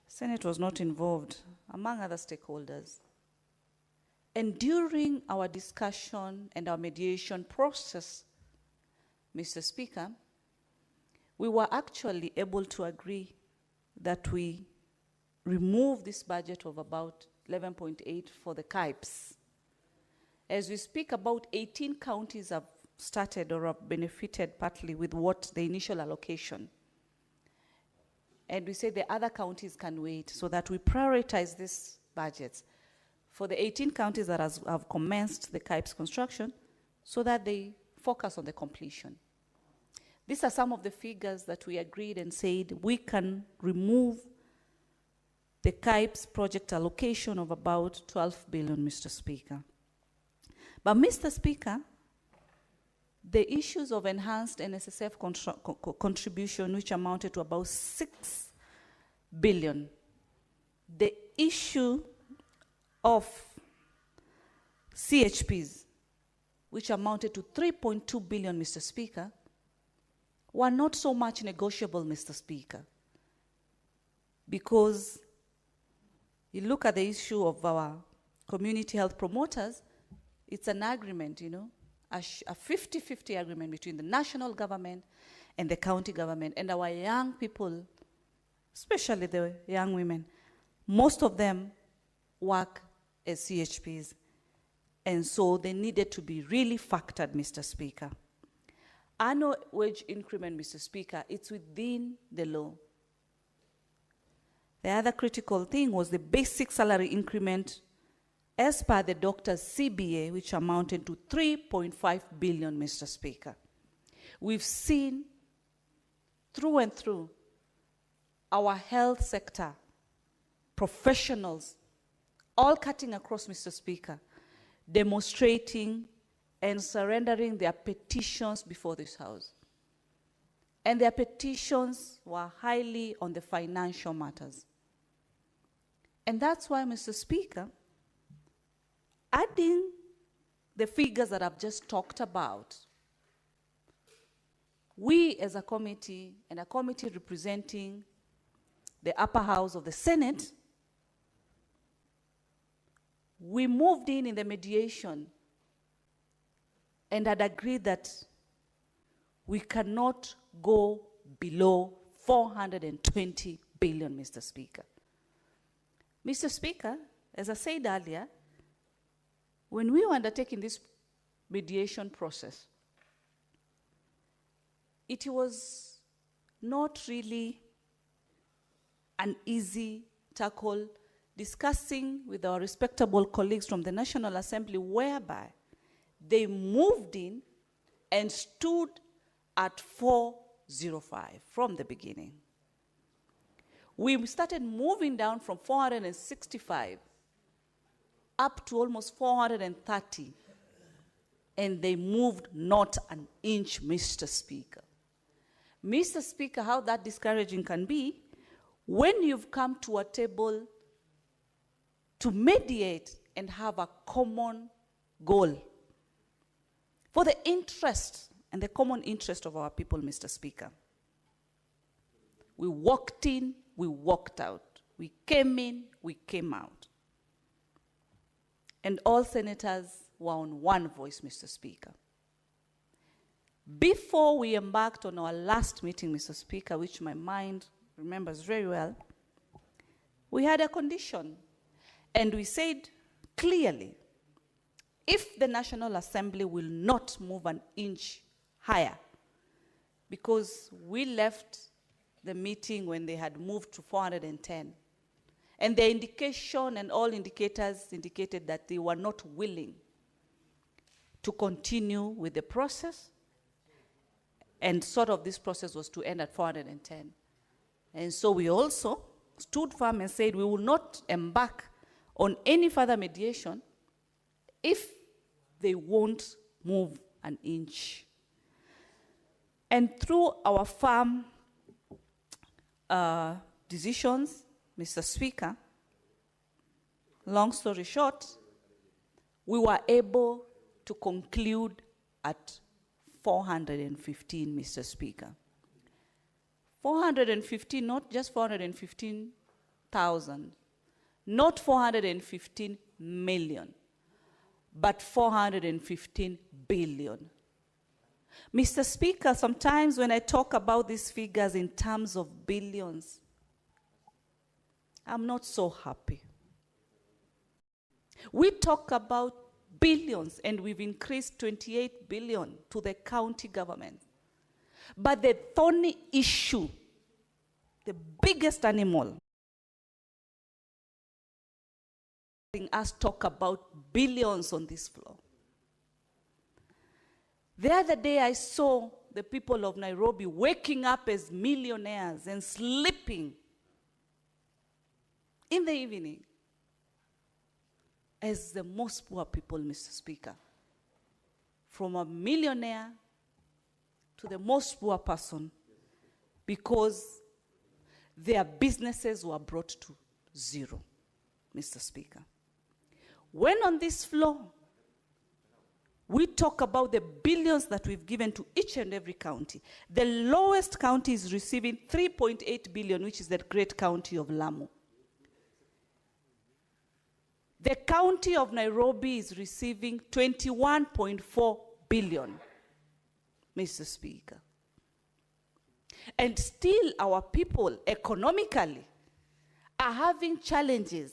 Speaker 9: Senate was not involved, among other stakeholders. And during our discussion and our mediation process, Mr. Speaker, we were actually able to agree that we remove this budget of about 11.8 for the KIPES. As we speak, about 18 counties have started or have benefited partly with what the initial allocation. And we say the other counties can wait so that we prioritize these budgets for the 18 counties that have commenced the KIPES construction so that they focus on the completion. These are some of the figures that we agreed and said we can remove the KIPES project allocation of about 12 billion, Mr. Speaker. But, Mr. Speaker, the issues of enhanced NSSF contribution, which amounted to about 6 billion, the issue of CHPs, which amounted to 3.2 billion, Mr. Speaker, were not so much negotiable, Mr. Speaker, because you look at the issue of our community health promoters, it's an agreement, you know, a 50-50 agreement between the national government and the county government. And our young people, especially the young women, most of them work as CHPs. And so they needed to be really factored, Mr. Speaker. Annual wage increment, Mr. Speaker, it's within the law. The other critical thing was the basic salary increment as per the doctor's CBA, which amounted to 3.5 billion, Mr. Speaker. We've seen through and through our health sector, professionals, all cutting across, Mr. Speaker, demonstrating and surrendering their petitions before this House. And their petitions were highly on the financial matters. And that's why, Mr. Speaker, adding the figures that I've just talked about, we as a committee, and a committee representing the upper house of the Senate, we moved in the mediation and had agreed that we cannot go below 420 billion, Mr. Speaker. Mr. Speaker, as I said earlier, when we were undertaking this mediation process, it was not really an easy tackle discussing with our respectable colleagues from the National Assembly, whereby they moved in and stood at 405 from the beginning. We started moving down from 465 up to almost 430, and they moved not an inch, Mr. Speaker. Mr. Speaker, how that discouraging can be when you've come to a table to mediate and have a common goal for the interest and the common interest of our people, Mr. Speaker. We walked in, we walked out. We came in, we came out. And all senators were on one voice, Mr. Speaker. Before we embarked on our last meeting, Mr. Speaker, which my mind remembers very well, we had a condition. And we said clearly, if the National Assembly will not move an inch higher, because we left the meeting when they had moved to 410, and the indication and all indicators indicated that they were not willing to continue with the process, and sort of this process was to end at 410. And so we also stood firm and said we will not embark on any further mediation if they won't move an inch. And through our firm decisions, Mr. Speaker, long story short, we were able to conclude at 415, Mr. Speaker. 415, not just 415,000, not 415 million, but 415 billion. Mr. Speaker, sometimes when I talk about these figures in terms of billions, I'm not so happy. We talk about billions, and we've increased 28 billion to the county government. But the thorny issue, the biggest animal, us talk about billions on this floor. The other day I saw the people of Nairobi waking up as millionaires and sleeping in the evening as the most poor people, Mr. Speaker. From a millionaire to the most poor person, because their businesses were brought to zero, Mr. Speaker. When on this floor, we talk about the billions that we've given to each and every county. The lowest county is receiving 3.8 billion, which is the great county of Lamu. The county of Nairobi is receiving 21.4 billion, Mr. Speaker. And still our people economically are having challenges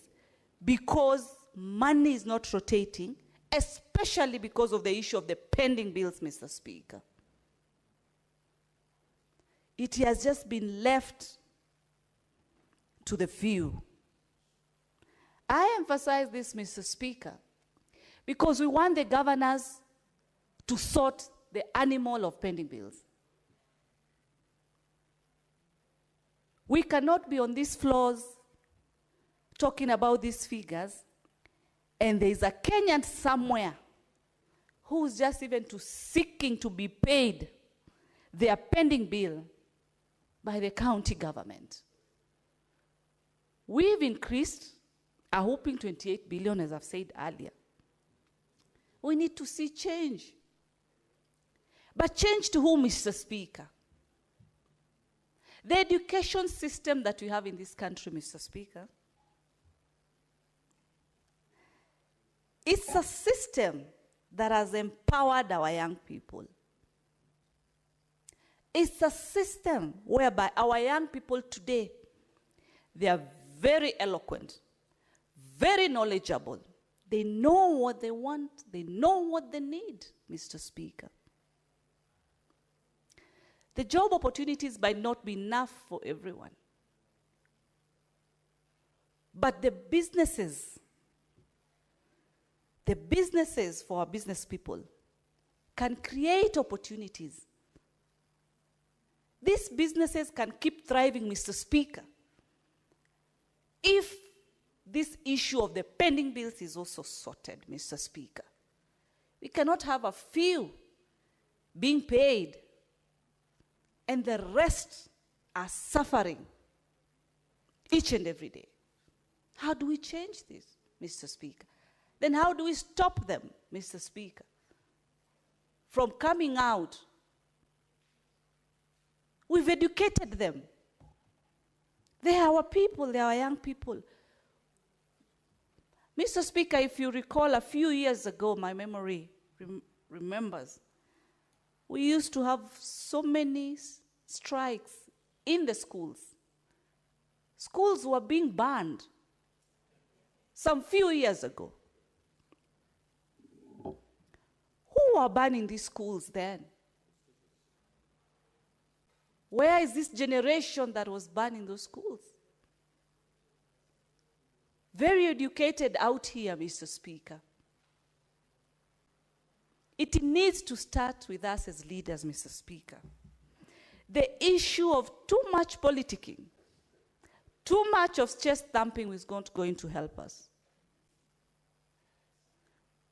Speaker 9: because money is not rotating, especially because of the issue of the pending bills, Mr. Speaker. It has just been left to the few. I emphasize this, Mr. Speaker, because we want the governors to sort the animal of pending bills. We cannot be on these floors talking about these figures, and there is a Kenyan somewhere who's just even seeking to be paid their pending bill by the county government. We've increased our hoping 28 billion, as I've said earlier. We need to see change. But change to whom, Mr. Speaker? The education system that we have in this country, Mr. Speaker, it's a system that has empowered our young people. It's a system whereby our young people today, they are very eloquent, very knowledgeable. They know what they want, they know what they need, Mr. Speaker. The job opportunities might not be enough for everyone. But the businesses for our business people can create opportunities. These businesses can keep thriving, Mr. Speaker, if this issue of the pending bills is also sorted, Mr. Speaker. We cannot have a few being paid and the rest are suffering each and every day. How do we change this, Mr. Speaker? Then how do we stop them, Mr. Speaker, from coming out? We've educated them. They are our people, they are our young people. Mr. Speaker, if you recall, a few years ago, my memory remembers, we used to have so many strikes in the schools. Schools were being banned some few years ago. Who were banning these schools then? Where is this generation that was banning those schools? Very educated out here, Mr. Speaker. It needs to start with us as leaders, Mr. Speaker. The issue of too much politicking, too much of chest thumping is not going to help us.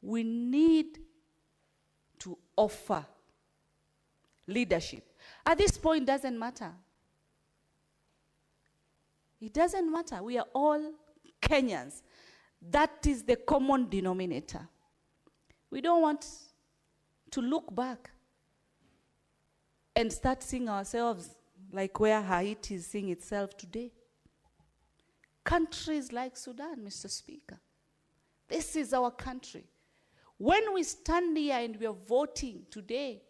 Speaker 9: We need to offer leadership. At this point, it doesn't matter. It doesn't matter. We are all Kenyans. That is the common denominator. We don't want to look back and start seeing ourselves like where Haiti is seeing itself today. Countries like Sudan, Mr. Speaker. This is our country. When we stand here and we are voting today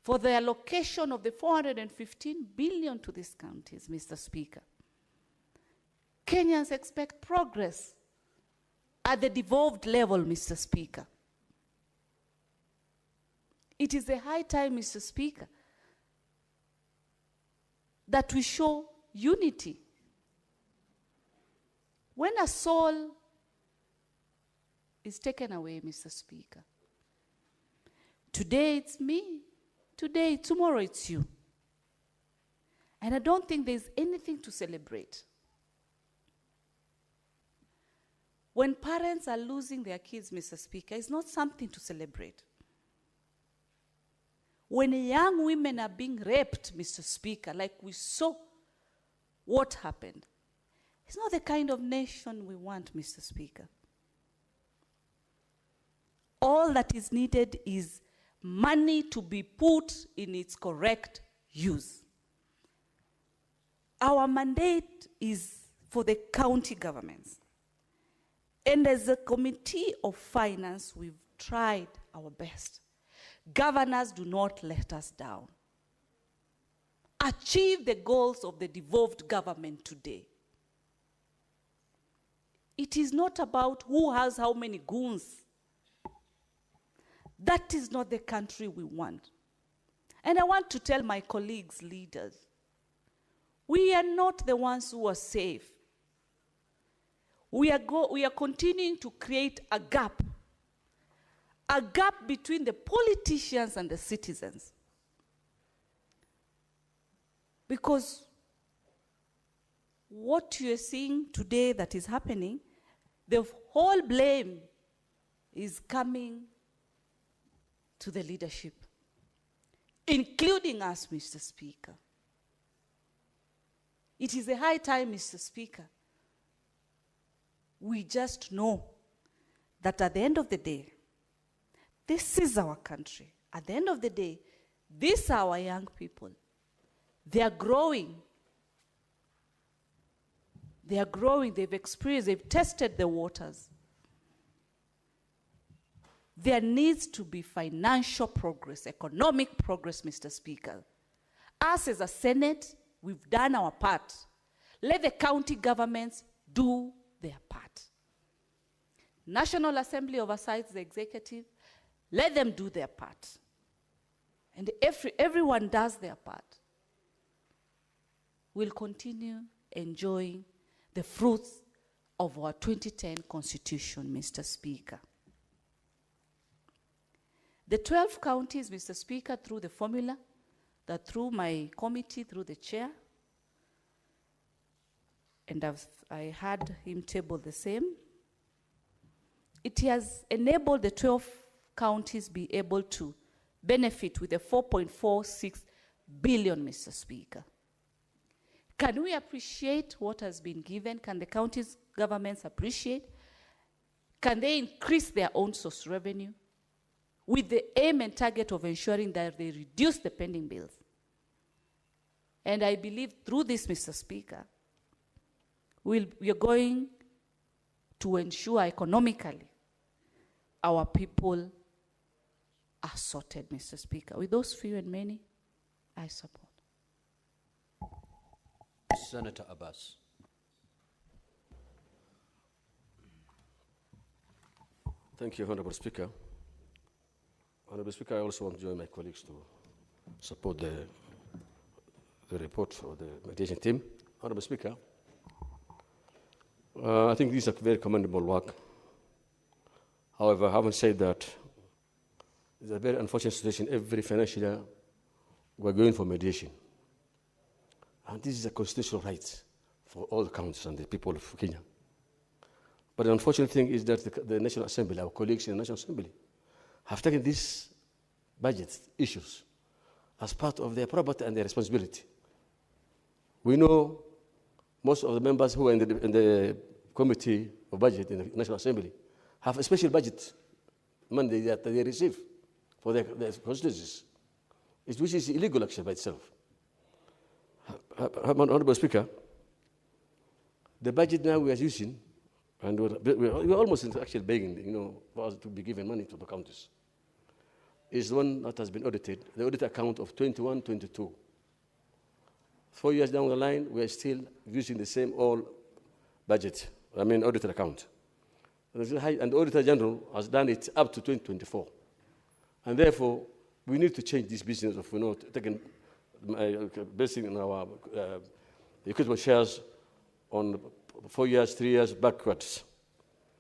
Speaker 9: for the allocation of the 415 billion to these counties, Mr. Speaker, Kenyans expect progress at the devolved level, Mr. Speaker. It is a high time, Mr. Speaker, that we show unity. When a soul is taken away, Mr. Speaker, today it's me, tomorrow it's you. And I don't think there's anything to celebrate. When parents are losing their kids, Mr. Speaker, it's not something to celebrate. When young women are being raped, Mr. Speaker, like we saw what happened, it's not the kind of nation we want, Mr. Speaker. All that is needed is money to be put in its correct use. Our mandate is for the county governments. And as a committee of finance, we've tried our best. Governors, do not let us down. Achieve the goals of the devolved government today. It is not about who has how many goons. That is not the country we want. And I want to tell my colleagues, leaders, we are not the ones who are safe. We are continuing to create a gap between the politicians and the citizens. Because what you're seeing today that is happening, the whole blame is coming to the leadership, including us, Mr. Speaker. It is a high time, Mr. Speaker. We just know that at the end of the day, this is our country. At the end of the day, these are our young people. They are growing. They are growing, they've experienced, they've tested the waters. There needs to be financial progress, economic progress, Mr. Speaker. Us as a Senate, we've done our part. Let the county governments do their part. National Assembly oversights the executive. Let them do their part. And everyone does their part. We'll continue enjoying the fruits of our 2010 Constitution, Mr. Speaker. The 12 counties, Mr. Speaker, through the formula, that through my committee, through the chair, and I had him table the same, it has enabled the 12 counties be able to benefit with a 4.46 billion, Mr. Speaker. Can we appreciate what has been given? Can the counties' governments appreciate? Can they increase their own source revenue with the aim and target of ensuring that they reduce the pending bills? And I believe through this, Mr. Speaker, we are going to ensure economically our people are sorted, Mr. Speaker. With those few and many, I support.
Speaker 1: Senator Abbas.
Speaker 10: Thank you, Honorable Speaker. Honorable Speaker, I also want to join my colleagues to support the report of the mediation team. Honorable Speaker, I think this is a very commendable work. However, having said that, it's a very unfortunate situation. Every financial year, we're going for mediation. And this is a constitutional right for all the counties and the people of Kenya. But the unfortunate thing is that the National Assembly, our colleagues in the National Assembly, have taken these budget issues as part of their property and their responsibility. We know most of the members who are in the Committee of Budget in the National Assembly have a special budget money that they receive for their constituencies, which is illegal actually by itself. Honorable Speaker, the budget now we are using, and we're almost actually begging, for us to be given money to the counties, is the one that has been audited, the audit account of 21-22. 4 years down the line, we are still using the same old budget, audited account. And the Auditor General has done it up to 2024. And therefore, we need to change this business of, taking, basing on our equitable shares on 4 years, 3 years backwards.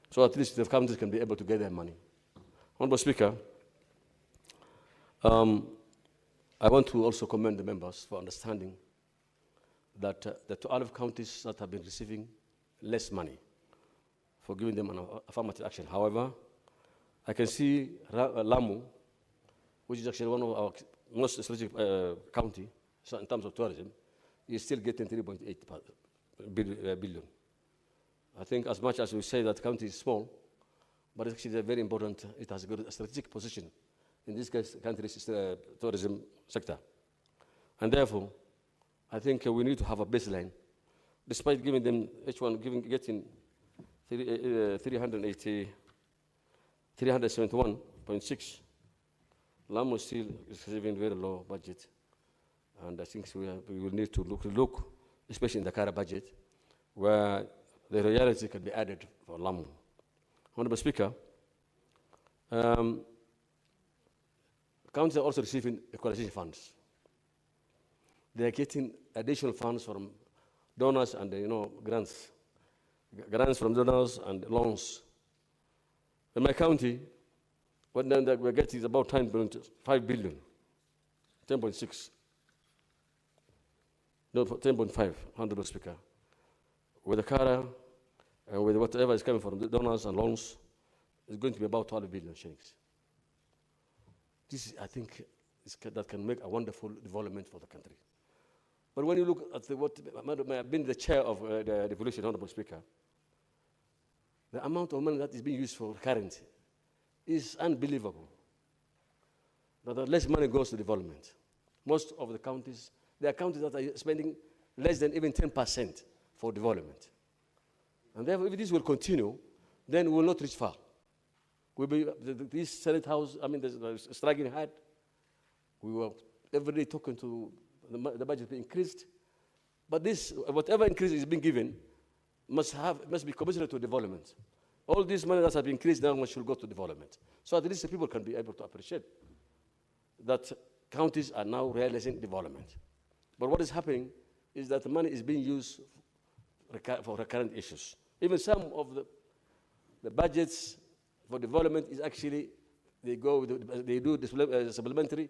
Speaker 10: So at least the counties can be able to get their money. Honorable Speaker, I want to also commend the members for understanding that the 12 counties that have been receiving less money for giving them an affirmative action. However, I can see Lamu, which is actually one of our most strategic county, so in terms of tourism, is still getting 3.8 billion. I think as much as we say that county is small, but it's actually very important. It has a strategic position in this country's tourism sector. And therefore, I think we need to have a baseline. Despite giving them, each one getting 371.6, Lamu still is receiving very low budget. And I think we will need to look, especially in the current budget, where the reality can be added for Lamu. Honorable Speaker, counties are also receiving equalization funds. They are getting additional funds from donors and grants from donors and loans. In my county, what that we're getting is about 10.5 billion, 10.6, no, 10.5, Honorable Speaker. with the CARA and with whatever is coming from the donors and loans, is going to be about 12 billion shillings. This, I think, that can make a wonderful development for the country. But when you look at what may have been the chair of the devolution, Honorable Speaker, the amount of money that is being used for currency is unbelievable. That less money goes to development. Most of the counties, there are counties that are spending less than even 10% for development. And therefore, if this will continue, then we will not reach far. We'll be, this Senate House, I mean, there's struggling hard. We were every day talking to the budget be increased. But this, whatever increase is being given, must be commensurate to development. All this money that has been increased now should go to development. So at least the people can be able to appreciate that counties are now realizing development. But what is happening is that the money is being used for recurrent issues. Even some of the budgets for development is actually, they do supplementary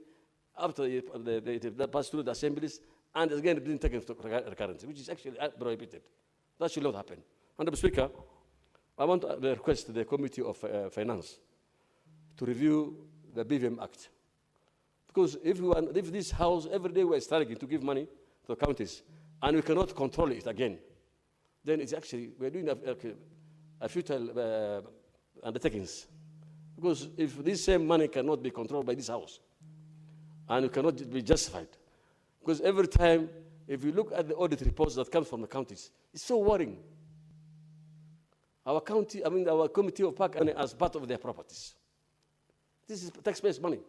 Speaker 10: after they pass through the assemblies, and again being taken to recurrence, which is actually prohibited. That should not happen. Honorable Speaker, I want to request the Committee of Finance to review the BVM Act. Because if this House, every day we're struggling to give money to the counties, and we cannot control it again, then it's actually, we're doing a futile undertakings. Because if this same money cannot be controlled by this House, and it cannot be justified, because every time, if you look at the audit reports that come from the counties, it's so worrying. Our Committee of Park and as part of their properties. This is taxpayers' money.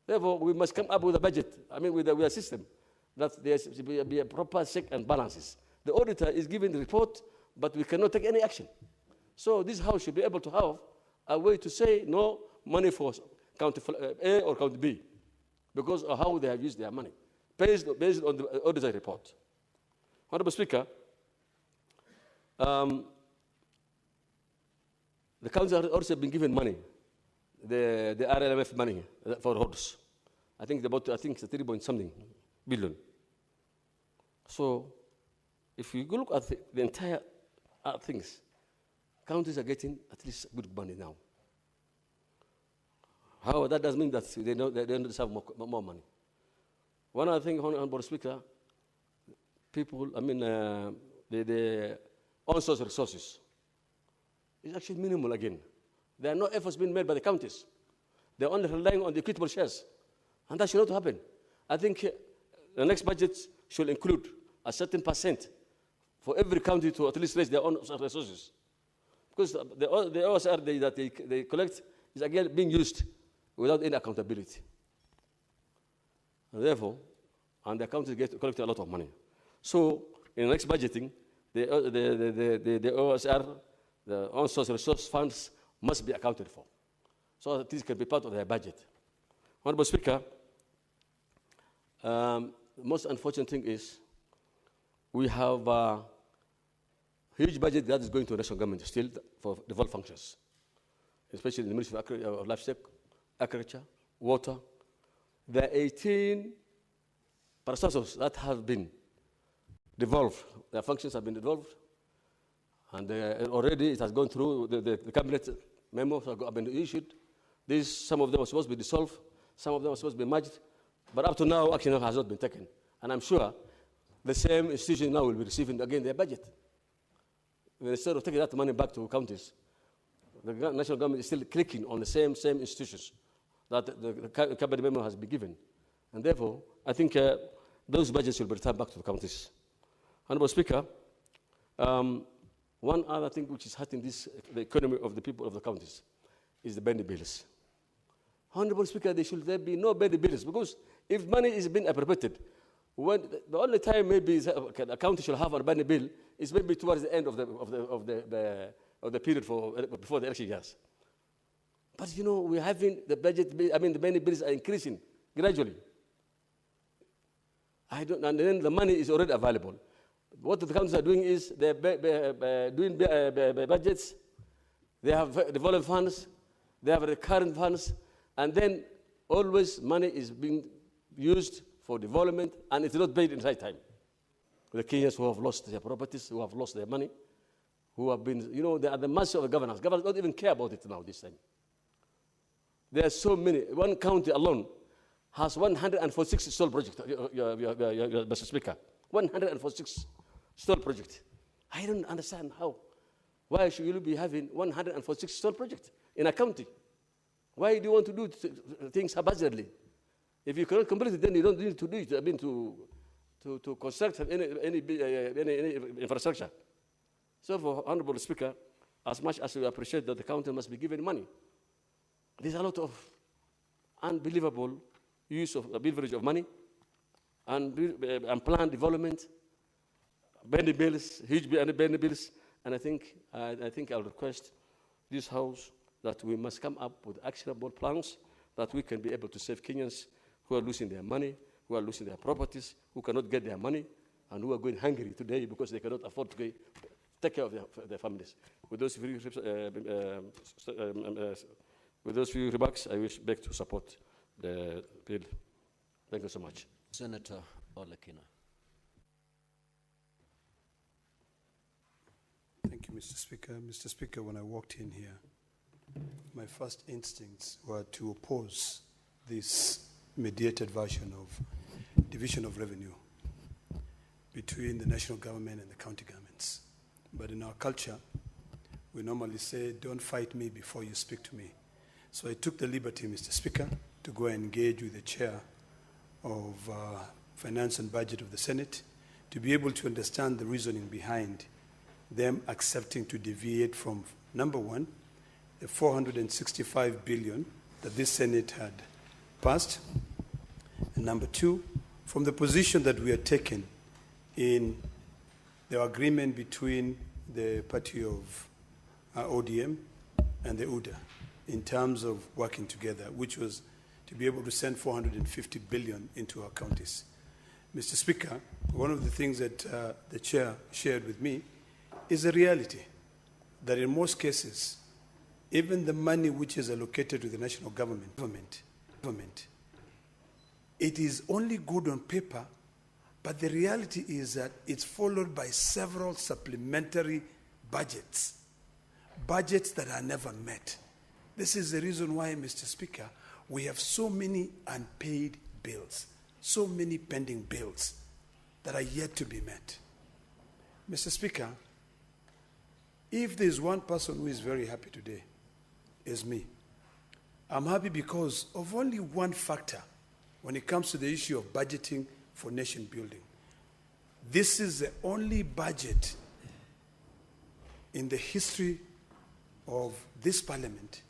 Speaker 10: Therefore, we must come up with a budget, with a system, that there should be a proper check and balances. The auditor is giving the report, but we cannot take any action. So this House should be able to have a way to say no money for county A or county B, because of how they have used their money, based on the auditor report. Honorable Speaker, the counties have also been given money, the RLMF money for roads. I think it's 3 point something billion. So, if you go look at the entire things, counties are getting at least good money now. However, that doesn't mean that they don't deserve more money. One other thing, Honorable Speaker, people, the on-source resources is actually minimal again. There are no efforts being made by the counties. They're only relying on the equitable shares. And that should not happen. I think the next budget should include a certain percent for every county to at least raise their own resources. Because the OSR that they collect is again being used without any accountability. And therefore, the counties collect a lot of money. So, in the next budgeting, the OSR, the on-source resource funds, must be accounted for, so that this can be part of their budget. Honorable Speaker, the most unfortunate thing is we have a huge budget that is going to the national government still for devolved functions, especially in the Ministry of Livestock, Agriculture, Water. There are 18 parastatals that have been devolved. Their functions have been devolved, and already it has gone through the cabinet memos have been issued. Some of them are supposed to be dissolved, some of them are supposed to be merged, but up to now, action has not been taken. And I'm sure the same institution now will be receiving again their budget. Instead of taking that money back to counties, the national government is still clicking on the same institutions that the cabinet memo has been given. And therefore, I think those budgets will be returned back to the counties. Honorable Speaker, one other thing which is hurting the economy of the people of the counties is the bendy bills. Honorable Speaker, there be no bendy bills, because if money is being appropriated, the only time maybe a county should have a bendy bill is maybe towards the end of the period before the election years. But we're having the budget, the bendy bills are increasing gradually. And then the money is already available. What the counties are doing is they're doing budgets, they have development funds, they have recurrent funds, and then always money is being used for development, and it's not paid in right time. The Kenyans who have lost their properties, who have lost their money, who have been, they are at the mercy of the governors. Governors don't even care about it now this time. There are so many. One county alone has 146 stall projects, Mr. Speaker. 146 stall projects. I don't understand how. Why should you be having 146 stall projects in a county? Why do you want to do things haphazardly? If you cannot complete it, then you don't need to do it. I mean, to construct any infrastructure. So, for Honorable Speaker, as much as we appreciate that the county must be given money, there's a lot of unbelievable use of leverage of money and planned development, Benny bills, huge Benny bills, and I think I'll request this House that we must come up with actionable plans that we can be able to save Kenyans who are losing their money, who are losing their properties, who cannot get their money, and who are going hungry today because they cannot afford to take care of their families. With those few remarks, I wish beg to support the bill. Thank you so much.
Speaker 1: Senator Olekina.
Speaker 11: Thank you, Mr. Speaker. Mr. Speaker, when I walked in here, my first instincts were to oppose this mediated version of division of revenue between the national government and the county governments. But in our culture, we normally say, don't fight me before you speak to me. So I took the liberty, Mr. Speaker, to go and engage with the chair of Finance and Budget of the Senate to be able to understand the reasoning behind them accepting to deviate from, number one, the 465 billion that this Senate had passed, and number two, from the position that we are taking in the agreement between the party of ODM and the UDA in terms of working together, which was to be able to send 450 billion into our counties. Mr. Speaker, one of the things that the chair shared with me is a reality that in most cases, even the money which is allocated to the national government, it is only good on paper, but the reality is that it's followed by several supplementary budgets that are never met. This is the reason why, Mr. Speaker, we have so many unpaid bills, so many pending bills that are yet to be met. Mr. Speaker, if there's one person who is very happy today, it's me. I'm happy because of only one factor when it comes to the issue of budgeting for nation building. This is the only budget in the history of this parliament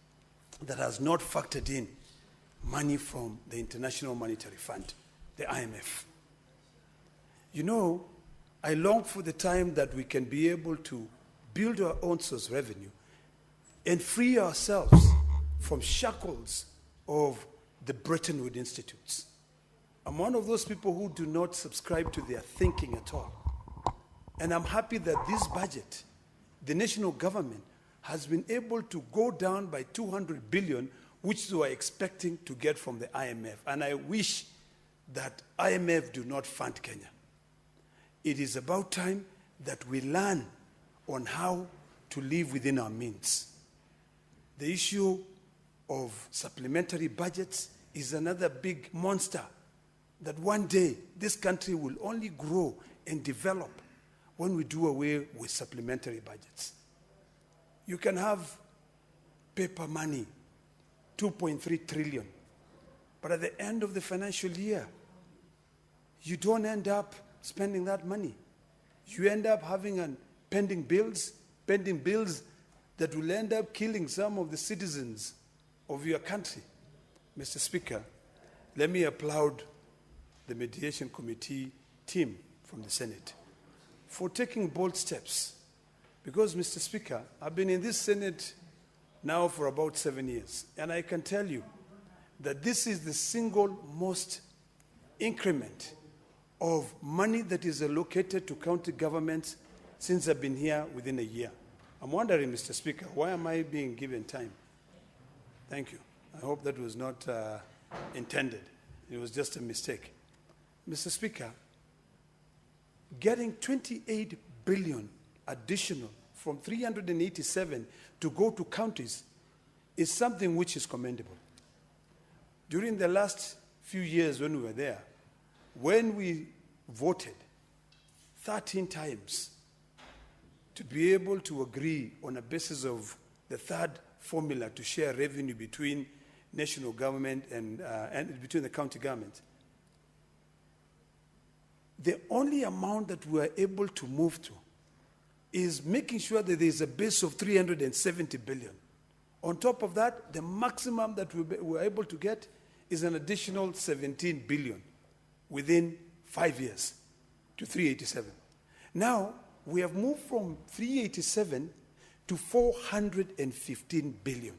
Speaker 11: that has not factored in money from the International Monetary Fund, the IMF. You know, I long for the time that we can be able to build our own source revenue and free ourselves from shackles of the Bretton Woods Institutes. I'm one of those people who do not subscribe to their thinking at all. And I'm happy that this budget, the national government, has been able to go down by 200 billion, which they were expecting to get from the IMF. And I wish that IMF do not fund Kenya. It is about time that we learn on how to live within our means. The issue of supplementary budgets is another big monster that one day this country will only grow and develop when we do away with supplementary budgets. You can have paper money, 2.3 trillion, but at the end of the financial year, you don't end up spending that money. You end up having pending bills that will end up killing some of the citizens of your country. Mr. Speaker, let me applaud the mediation committee team from the Senate for taking bold steps. Because, Mr. Speaker, I've been in this Senate now for about 7 years, and I can tell you that this is the single most increment of money that is allocated to county governments since I've been here within a year. I'm wondering, Mr. Speaker, why am I being given time? Thank you. I hope that was not intended. It was just a mistake. Mr. Speaker, getting 28 billion additional from 387 to go to counties is something which is commendable. During the last few years when we were there, when we voted 13 times to be able to agree on a basis of the third formula to share revenue between national government and between the county government, the only amount that we are able to move to is making sure that there is a base of 370 billion. On top of that, the maximum that we're able to get is an additional 17 billion within 5 years to 387. Now, we have moved from 387 to 415 billion.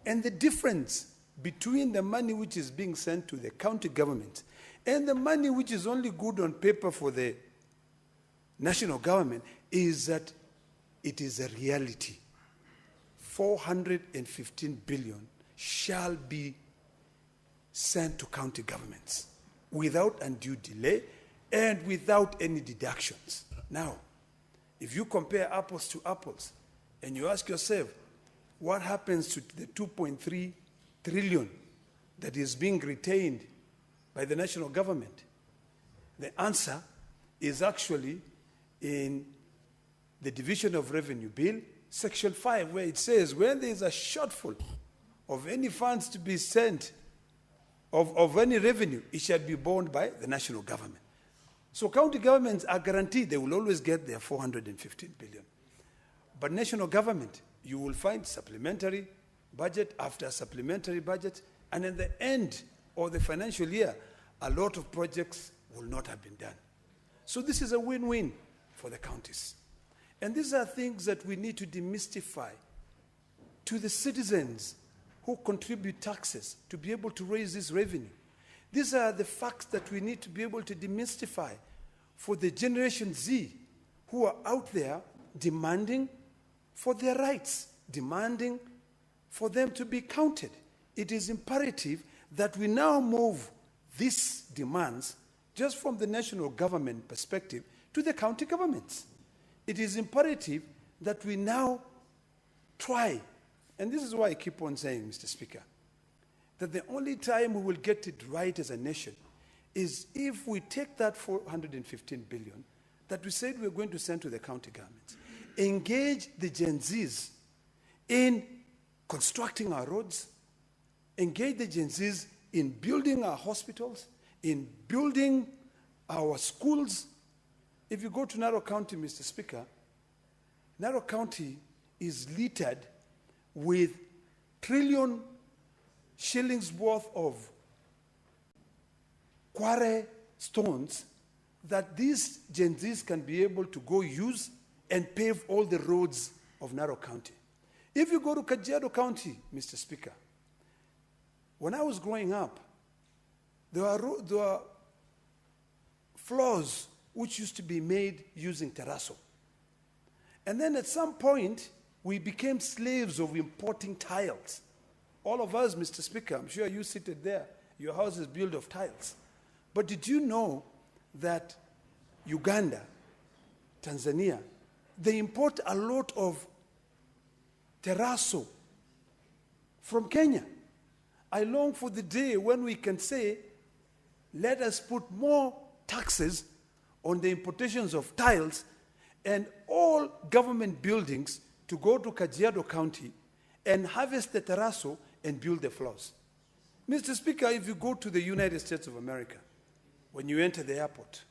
Speaker 11: And the difference between the money which is being sent to the county government and the money which is only good on paper for the national government is that it is a reality. 415 billion shall be sent to county governments without undue delay and without any deductions. Now, if you compare apples to apples and you ask yourself, what happens to the 2.3 trillion that is being retained by the national government? The answer is actually in the Division of Revenue Bill, Section 5, where it says when there is a shortfall of any funds to be sent, of any revenue, it shall be borne by the national government. So county governments are guaranteed they will always get their 415 billion. But national government, you will find supplementary budget after supplementary budget, and at the end of the financial year, a lot of projects will not have been done. So this is a win-win for the counties. And these are things that we need to demystify to the citizens who contribute taxes to be able to raise this revenue. These are the facts that we need to be able to demystify for the Generation Z who are out there demanding for their rights, demanding for them to be counted. It is imperative that we now move these demands just from the national government perspective to the county governments. It is imperative that we now try, and this is why I keep on saying, Mr. Speaker, that the only time we will get it right as a nation is if we take that 415 billion that we said we're going to send to the county governments, engage the Gen Zs in constructing our roads, engage the Gen Zs in building our hospitals, in building our schools. If you go to Narok County, Mr. Speaker, Narok County is littered with trillion shillings worth of quarry stones that these Gen Zs can be able to go use and pave all the roads of Narok County. If you go to Kajiado County, Mr. Speaker, when I was growing up, there were floors which used to be made using terrazzo. And then at some point, we became slaves of importing tiles. All of us, Mr. Speaker, I'm sure you seated there, your house is built of tiles. But did you know that Uganda, Tanzania, they import a lot of terrazzo from Kenya? I long for the day when we can say, let us put more taxes on the importations of tiles and all government buildings to go to Kajiado County and harvest the terrazzo and build the floors. Mr. Speaker, if you go to the United States of America, when you enter the airport,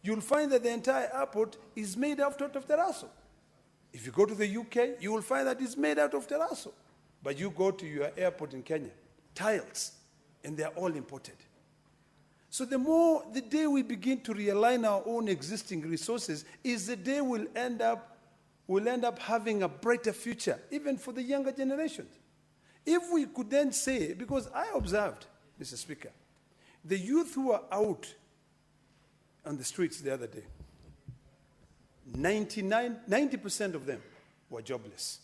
Speaker 11: you'll find that the entire airport is made out of terrazzo. If you go to the UK, you will find that it's made out of terrazzo. But you go to your airport in Kenya, tiles, and they're all imported. So the day we begin to realign our own existing resources is the day we'll end up having a brighter future, even for the younger generations. If we could then say, because I observed, Mr. Speaker, the youth who are out on the streets the other day, 90% of them were jobless.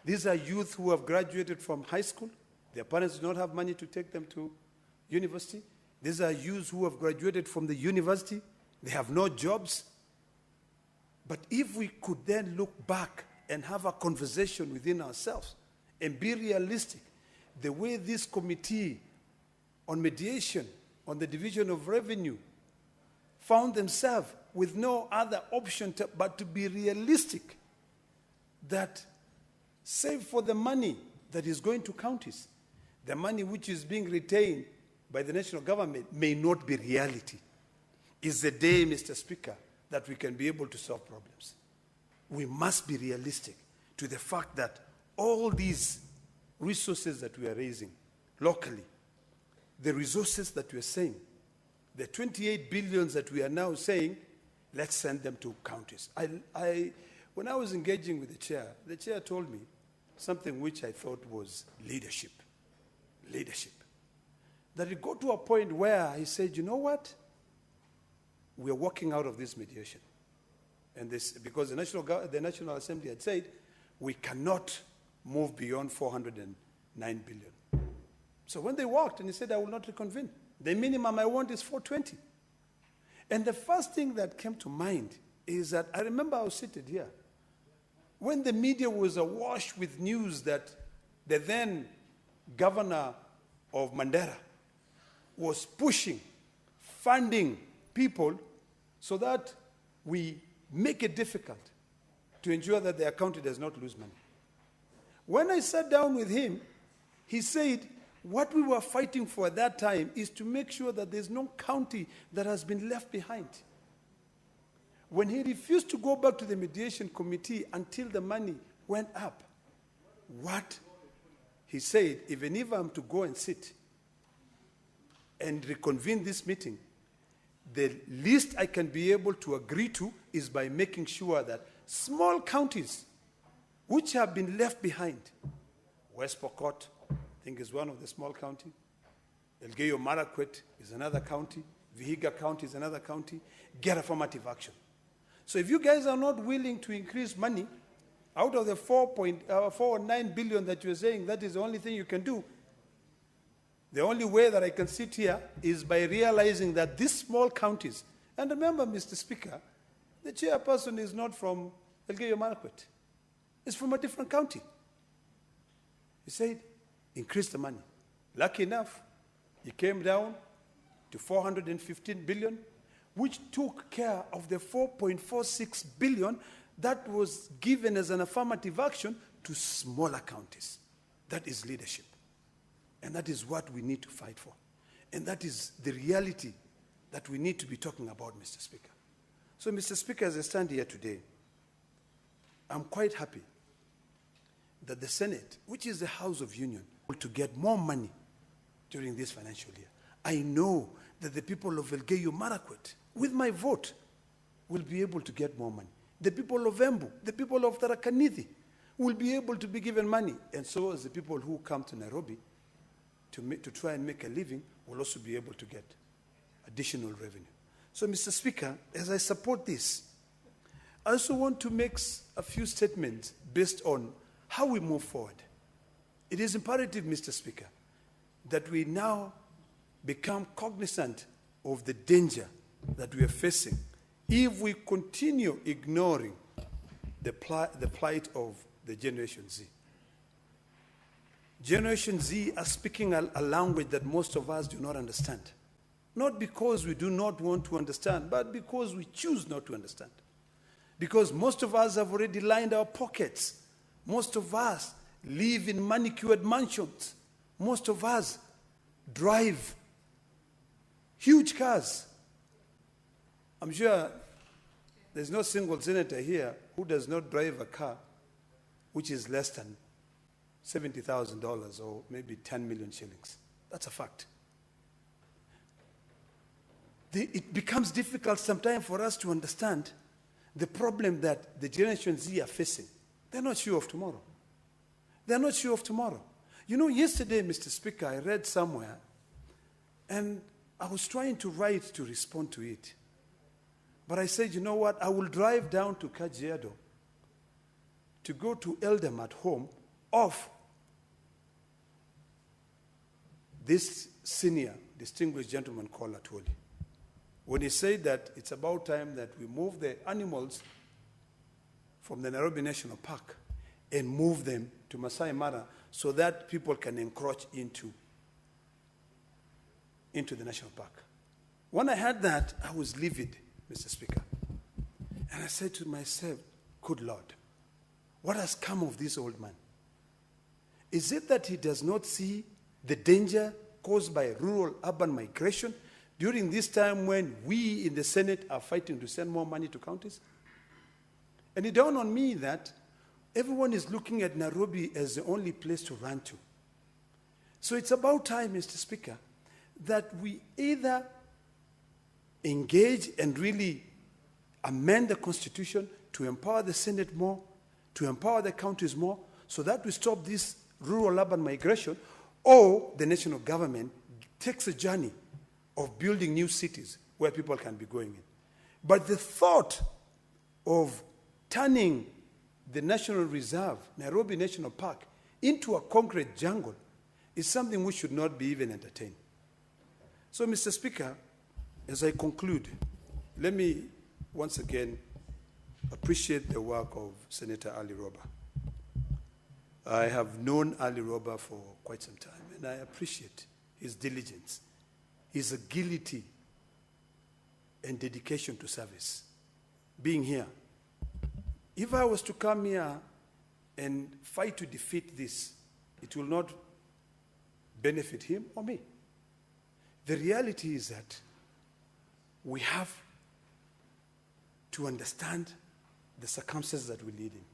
Speaker 11: These are youth who have graduated from high school. Their parents do not have money to take them to university. These are youths who have graduated from the university. They have no jobs. But if we could then look back and have a conversation within ourselves and be realistic, the way this committee on mediation, on the division of revenue, found themselves with no other option but to be realistic, that save for the money that is going to counties, the money which is being retained by the national government may not be reality. Is the day, Mr. Speaker, that we can be able to solve problems. We must be realistic to the fact that all these resources that we are raising locally, the resources that we are saying, the 28 billions that we are now saying, let's send them to counties. When I was engaging with the chair told me something which I thought was leadership. Leadership. That it got to a point where he said, you know what? We are walking out of this mediation. And this, because the National Assembly had said, we cannot move beyond 409 billion. So when they walked, and he said, I will not reconvene. The minimum I want is 420. And the first thing that came to mind is that I remember I was seated here when the media was awash with news that the then governor of Mandera was pushing, funding people so that we make it difficult to ensure that their county does not lose money. When I sat down with him, he said, what we were fighting for at that time is to make sure that there's no county that has been left behind. When he refused to go back to the mediation committee until the money went up, what he said, even if I'm to go and sit and reconvene this meeting, the least I can be able to agree to is by making sure that small counties which have been left behind, West Pokot, I think is one of the small counties, Elgeyo Marakwet is another county, Vihiga County is another county, get affirmative action. So if you guys are not willing to increase money, out of the 4.49 billion that you're saying, that is the only thing you can do. The only way that I can sit here is by realizing that these small counties, and remember, Mr. Speaker, the chairperson is not from Elgeyo Marakwet. It's from a different county. He said, increase the money. Lucky enough, he came down to 415 billion, which took care of the 4.46 billion that was given as an affirmative action to smaller counties. That is leadership. And that is what we need to fight for. And that is the reality that we need to be talking about, Mr. Speaker. So, Mr. Speaker, as I stand here today, I'm quite happy that the Senate, which is the House of Union, will to get more money during this financial year. I know that the people of Elgeyo Marakwet, with my vote, will be able to get more money. The people of Embu, the people of Tharaka Nithi will be able to be given money. And so as the people who come to Nairobi to try and make a living will also be able to get additional revenue. So, Mr. Speaker, as I support this, I also want to make a few statements based on how we move forward. It is imperative, Mr. Speaker, that we now become cognizant of the danger that we are facing if we continue ignoring the plight of the Generation Z. Generation Z are speaking a language that most of us do not understand. Not because we do not want to understand, but because we choose not to understand. Because most of us have already lined our pockets. Most of us live in manicured mansions. Most of us drive huge cars. I'm sure there's no single senator here who does not drive a car which is less than $70,000 or maybe 10 million shillings. That's a fact. It becomes difficult sometimes for us to understand the problem that the Generation Z are facing. They're not sure of tomorrow. They're not sure of tomorrow. You know, yesterday, Mr. Speaker, I read somewhere, and I was trying to write to respond to it. But I said, you know what, I will drive down to Kajiado to go to Eldam at home of this senior distinguished gentleman called Atwoli. when he said that it's about time that we move the animals from the Nairobi National Park and move them to Masai Mara so that people can encroach into the national park. When I heard that, I was livid, Mr. Speaker. And I said to myself, good Lord, what has come of this old man? Is it that he does not see the danger caused by rural-urban migration during this time when we in the Senate are fighting to send more money to counties? And it dawned on me that everyone is looking at Nairobi as the only place to run to. So it's about time, Mr. Speaker, that we either engage and really amend the Constitution to empower the Senate more, to empower the counties more, so that we stop this rural-urban migration, or the national government takes a journey of building new cities where people can be going in. But the thought of turning the National Reserve, Nairobi National Park, into a concrete jungle is something we should not be even entertained. So, Mr. Speaker, as I conclude, let me once again appreciate the work of Senator Ali Roba. I have known Ali Roba for quite some time, and I appreciate his diligence, his agility, and dedication to service. Being here, if I was to come here and fight to defeat this, it will not benefit him or me. The reality is that we have to understand the circumstances that we live in.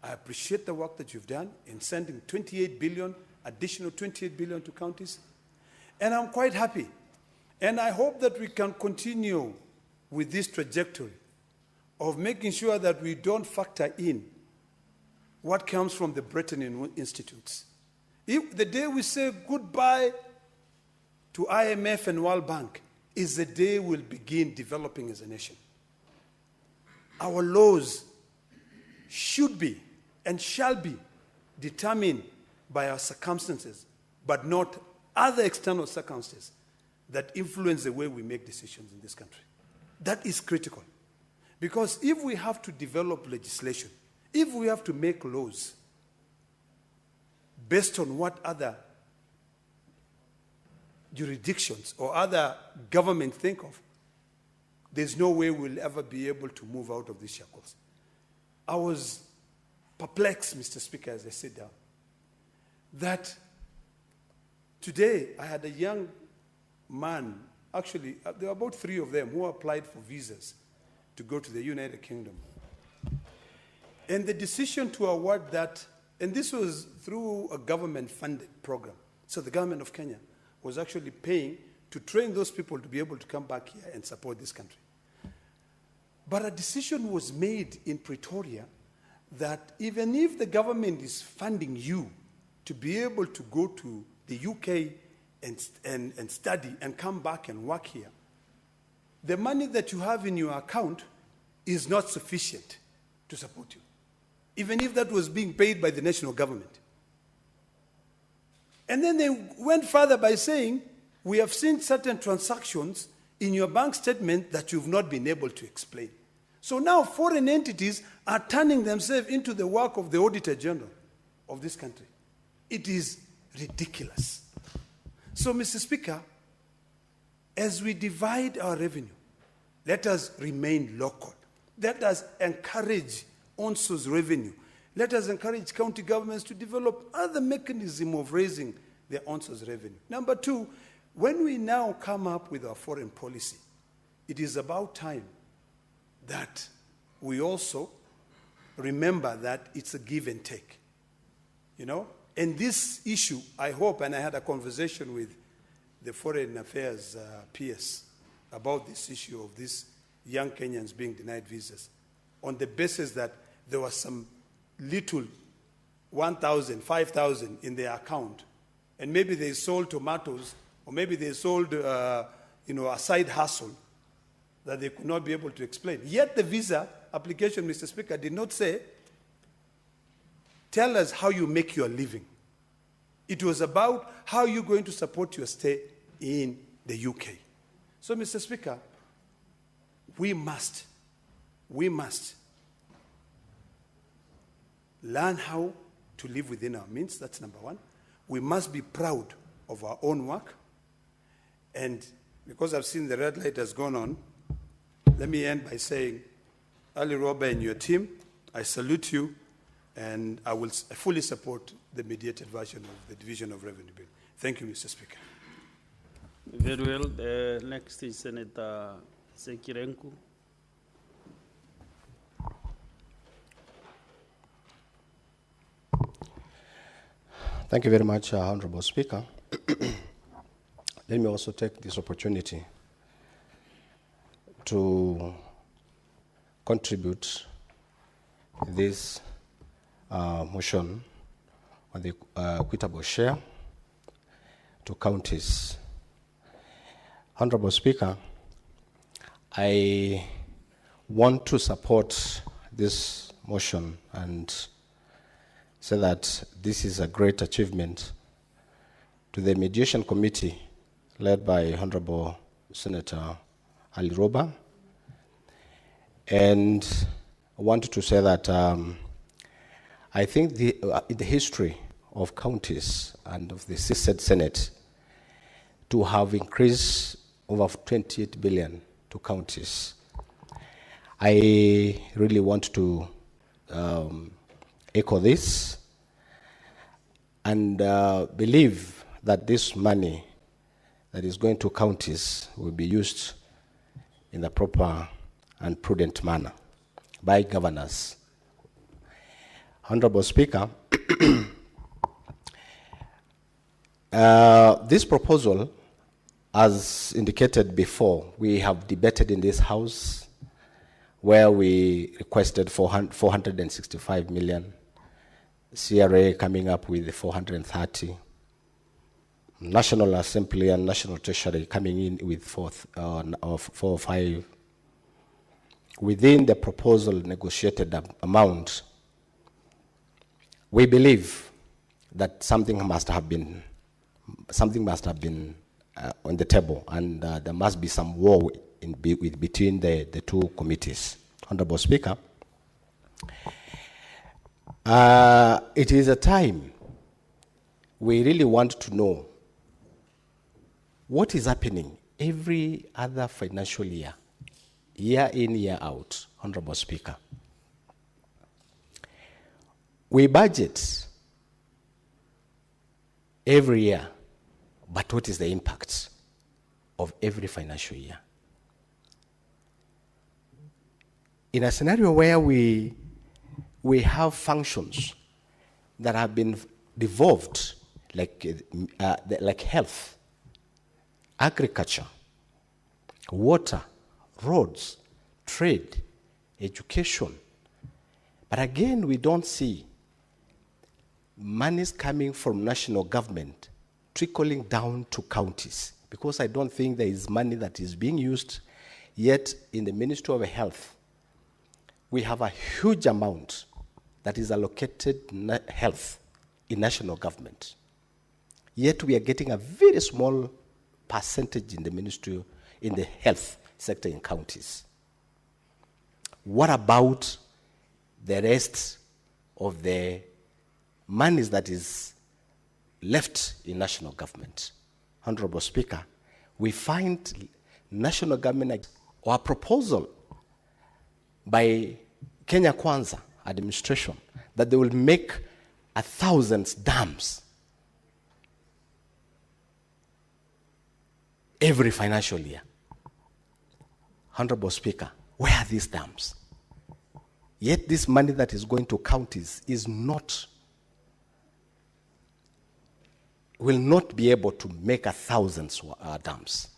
Speaker 11: I appreciate the work that you've done in sending 28 billion, additional 28 billion to counties. And I'm quite happy. And I hope that we can continue with this trajectory of making sure that we don't factor in what comes from the Bretton Institutes. If the day we say goodbye to IMF and World Bank is the day we'll begin developing as a nation. Our laws should be and shall be determined by our circumstances, but not other external circumstances that influence the way we make decisions in this country. That is critical. Because if we have to develop legislation, if we have to make laws based on what other jurisdictions or other governments think of, there's no way we'll ever be able to move out of these shackles. I was perplexed, Mr. Speaker, as I sit down, that today I had a young man, actually, there were about 3 of them who applied for visas to go to the United Kingdom. And the decision to award that, and this was through a government-funded program. So the government of Kenya was actually paying to train those people to be able to come back here and support this country. But a decision was made in Pretoria that even if the government is funding you to be able to go to the UK and study and come back and work here, the money that you have in your account is not sufficient to support you, even if that was being paid by the national government. And then they went further by saying, we have seen certain transactions in your bank statement that you've not been able to explain. So now foreign entities are turning themselves into the work of the Auditor General of this country. It is ridiculous. So, Mr. Speaker, as we divide our revenue, let us remain local. Let us encourage on-source revenue. Let us encourage county governments to develop other mechanisms of raising their on-source revenue. Number 2, when we now come up with our foreign policy, it is about time that we also remember that it's a give and take. You know? And this issue, I hope, and I had a conversation with the Foreign Affairs PS about this issue of these young Kenyans being denied visas on the basis that there was some little 1,000, 5,000 in their account, and maybe they sold tomatoes, or maybe they sold a side hustle that they could not be able to explain. Yet the visa application, Mr. Speaker, did not say, tell us how you make your living. It was about how you're going to support your stay in the UK. So, Mr. Speaker, we must learn how to live within our means. That's number one. We must be proud of our own work. And because I've seen the red light has gone on, let me end by saying, Ali Roba and your team, I salute you, and I fully support the mediated version of the Division of Revenue Bill. Thank you, Mr. Speaker.
Speaker 12: Very well. Next is Senator Sekirenku.
Speaker 13: Thank you very much, Honorable Speaker. Let me also take this opportunity to contribute this motion on the equitable share to counties. Honorable Speaker, I want to support this motion and say that this is a great achievement to the mediation committee led by Honorable Senator Ali Roba. And I wanted to say that I think in the history of counties and of the Senate to have increased over 28 billion to counties, I really want to echo this and believe that this money that is going to counties will be used in the proper and prudent manner by governors. Honorable Speaker, this proposal, as indicated before, we have debated in this House where we requested 465 million, CRA coming up with 430, National Assembly and National Treasury coming in with 4 or 5. Within the proposal negotiated amount, we believe that something must have been on the table, and there must be some war between the two committees. Honorable Speaker, it is a time we really want to know what is happening every other financial year, year in, year out. Honorable Speaker, we budget every year, but what is the impact of every financial year? In a scenario where we have functions that have been devolved, like health, agriculture, water, roads, trade, education, but again we don't see monies coming from national government trickling down to counties, because I don't think there is money that is being used yet in the Ministry of Health. We have a huge amount that is allocated health in national government, yet we are getting a very small percentage in the ministry, in the health sector in counties. What about the rest of the monies that is left in national government? Honorable Speaker, we find national government or a proposal by Kenya Kwanza administration that they will make 1,000 dams every financial year. Honorable Speaker, where are these dams? Yet this money that is going to counties will not be able to make 1,000 dams.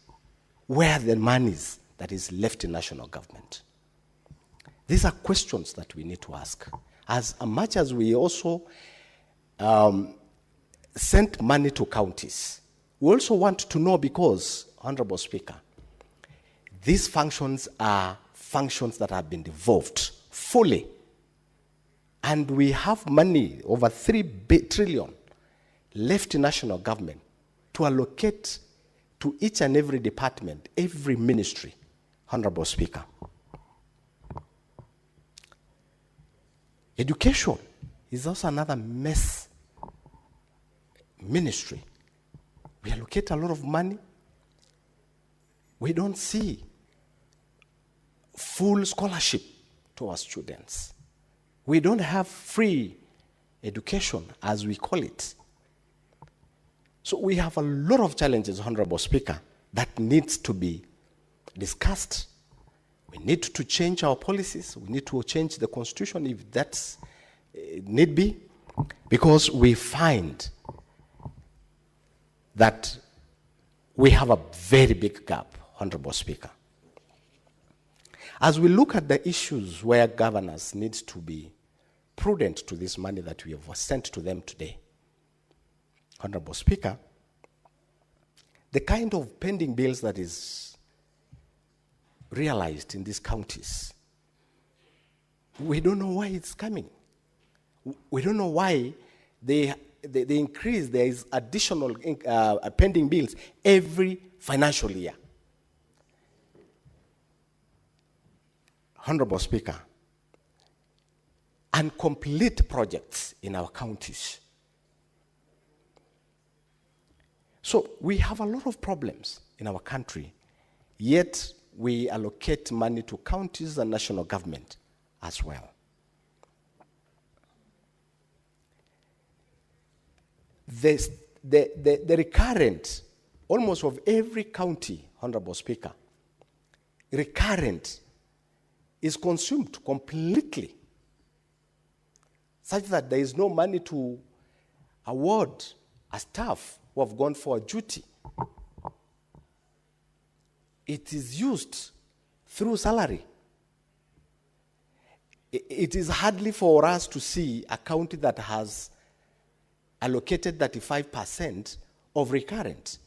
Speaker 13: Where are the monies that is left in national government? These are questions that we need to ask. As much as we also sent money to counties, we also want to know, because, Honorable Speaker, these functions are functions that have been devolved fully. And we have money, over 3 trillion, left in national government to allocate to each and every department, every ministry. Honorable Speaker, Education is also another mess ministry. We allocate a lot of money. We don't see full scholarship to our students. We don't have free education, as we call it. So we have a lot of challenges, Honorable Speaker, that needs to be discussed. We need to change our policies. We need to change the constitution if that's need be, because we find that we have a very big gap, Honorable Speaker. As we look at the issues where governors need to be prudent to this money that we have sent to them today, Honorable Speaker, the kind of pending bills that is realized in these counties, we don't know why it's coming. We don't know why they increase. There is additional pending bills every financial year. Honorable Speaker, and complete projects in our counties. So we have a lot of problems in our country, yet we allocate money to counties and national government as well. The recurrent, almost of every county, Honorable Speaker, recurrent is consumed completely, such that there is no money to award a staff who have gone for a duty. It is used through salary. It is hardly for us to see a county that has allocated 35% of recurrent.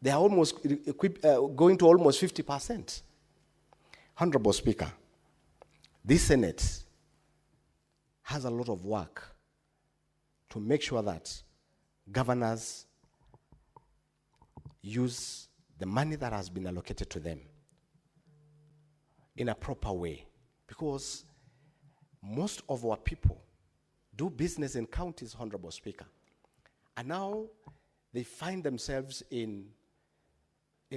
Speaker 13: They are almost going to almost 50%. Honorable Speaker, this Senate has a lot of work to make sure that governors use the money that has been allocated to them in a proper way, because most of our people do business in counties, Honorable Speaker, and now they find themselves in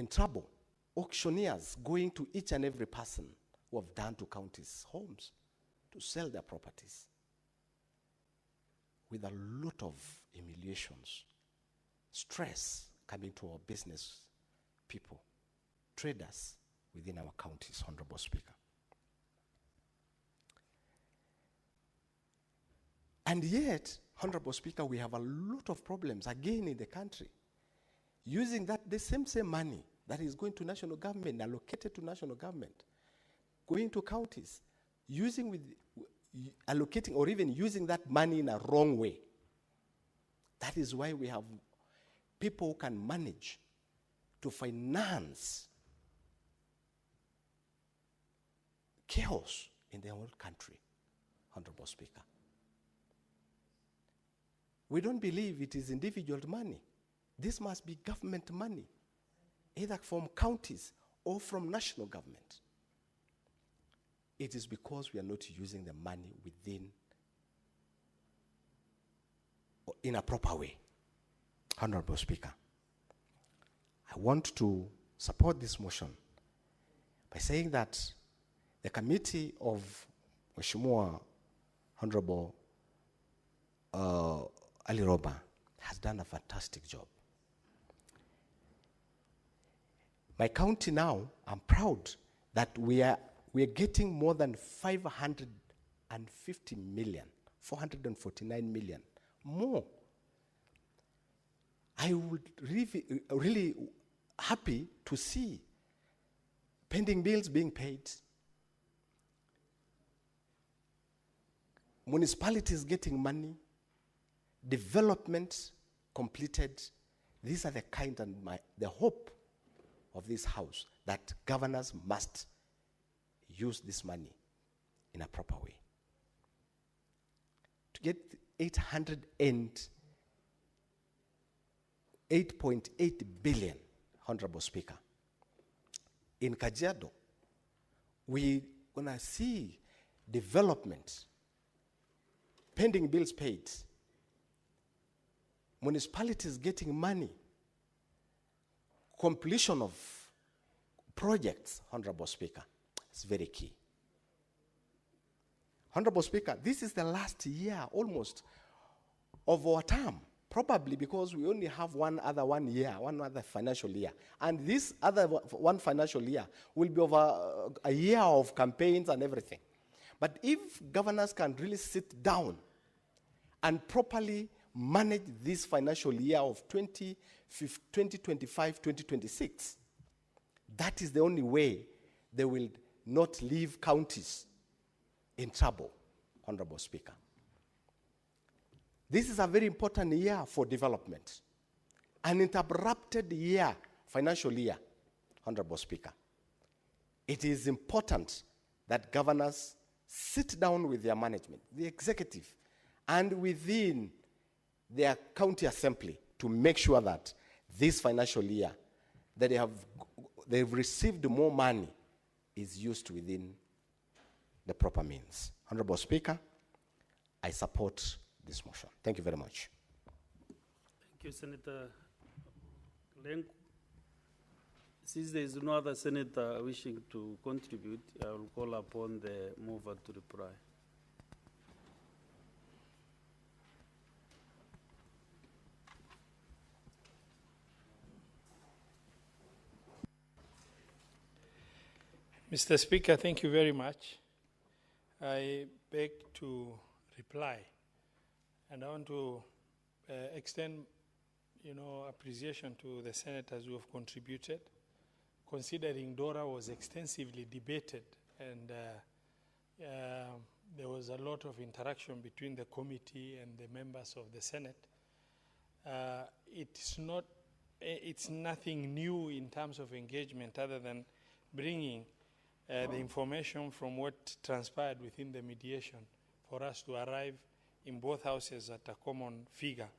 Speaker 13: trouble. Auctioneers going to each and every person who have done to counties' homes to sell their properties with a lot of humiliations, stress coming to our business people, traders within our counties, Honorable Speaker. And yet, Honorable Speaker, we have a lot of problems again in the country, using the same money that is going to national government, allocated to national government, going to counties, allocating or even using that money in a wrong way. That is why we have people who can manage to finance chaos in their own country, Honorable Speaker. We don't believe it is individual money. This must be government money, either from counties or from national government. It is because we are not using the money in a proper way. Honorable Speaker, I want to support this motion by saying that the committee of Mheshimiwa Honorable Ali Roba has done a fantastic job. My county now, I'm proud that we are getting more than 550 million, 449 million more. I would really happy to see pending bills being paid, municipalities getting money, development completed. These are the kind and the hope of this house, that governors must use this money in a proper way. To get 8.8 billion, Honorable Speaker. In Kajiado, we're gonna see development pending bills paid, municipalities getting money, completion of projects, Honorable Speaker, it's very key. Honorable Speaker, this is the last year almost of our term, probably because we only have one other financial year. And this other one financial year will be over a year of campaigns and everything. But if governors can really sit down and properly manage this financial year of 2025-2026, that is the only way they will not leave counties in trouble, Honorable Speaker. This is a very important year for development. An interrupted year, financial year, Honorable Speaker. It is important that governors sit down with their management, the executive, and within their county assembly to make sure that this financial year that they've received more money is used within the proper means. Honorable Speaker, I support this motion. Thank you very much.
Speaker 12: Thank you, Senator Lenku. Since there is no other senator wishing to contribute, I will call upon the mover to reply.
Speaker 2: Mr. Speaker, thank you very much. I beg to reply, and I want to extend, appreciation to the senators who have contributed, considering DORA was extensively debated, and there was a lot of interaction between the committee and the members of the Senate. It's nothing new in terms of engagement other than bringing the information from what transpired within the mediation for us to arrive in both houses at a common figure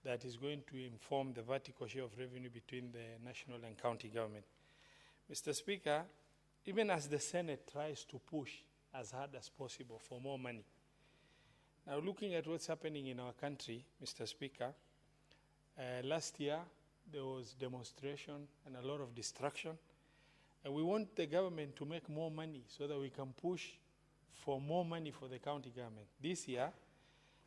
Speaker 2: that is going to inform the vertical share of revenue between the national and county government. Mr. Speaker, even as the Senate tries to push as hard as possible for more money, now looking at what's happening in our country, Mr. Speaker, last year there was demonstration and a lot of destruction. And we want the government to make more money so that we can push for more money for the county government. This year,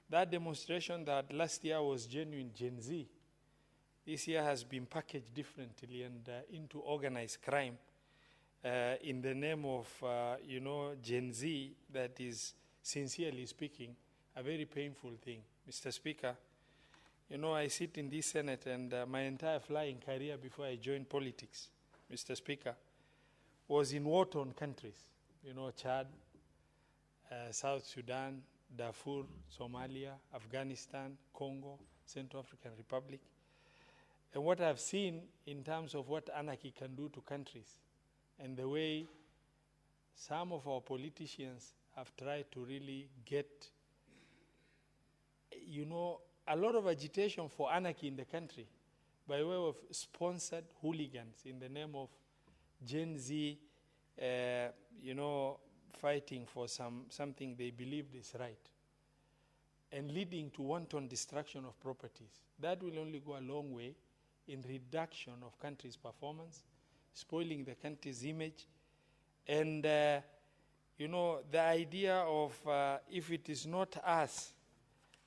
Speaker 2: that demonstration that last year was genuine Gen Z, this year has been packaged differently and into organized crime in the name of, Gen Z, that is, sincerely speaking, a very painful thing. Mr. Speaker, I sit in this Senate and my entire flying career before I joined politics, Mr. Speaker, was in war-torn countries, Chad, South Sudan, Darfur, Somalia, Afghanistan, Congo, Central African Republic. And what I've seen in terms of what anarchy can do to countries and the way some of our politicians have tried to really get, a lot of agitation for anarchy in the country by way of sponsored hooligans in the name of Gen Z, fighting for something they believed is right, and leading to wanton destruction of properties. That will only go a long way in reduction of country's performance, spoiling the country's image, and, the idea of if it is not us,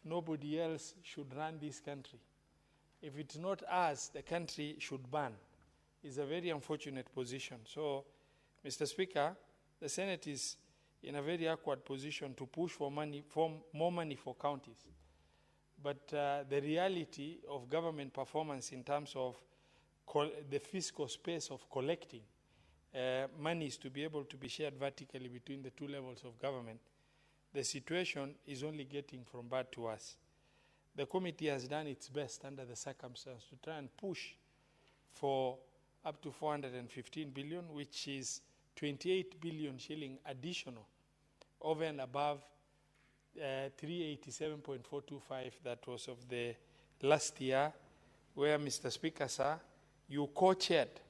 Speaker 2: nobody else should run this country. If it's not us, the country should burn. Is a very unfortunate position. So, Mr. Speaker, the Senate is in a very awkward position to push for more money for counties. But the reality of government performance in terms of the fiscal space of collecting monies to be able to be shared vertically between the two levels of government, the situation is only getting from bad to worse. The committee has done its best under the circumstances to try and push for up to 415 billion, which is 28 billion shilling additional over and above 387.425 that was of the last year, where, Mr. Speaker, sir, you co-chaired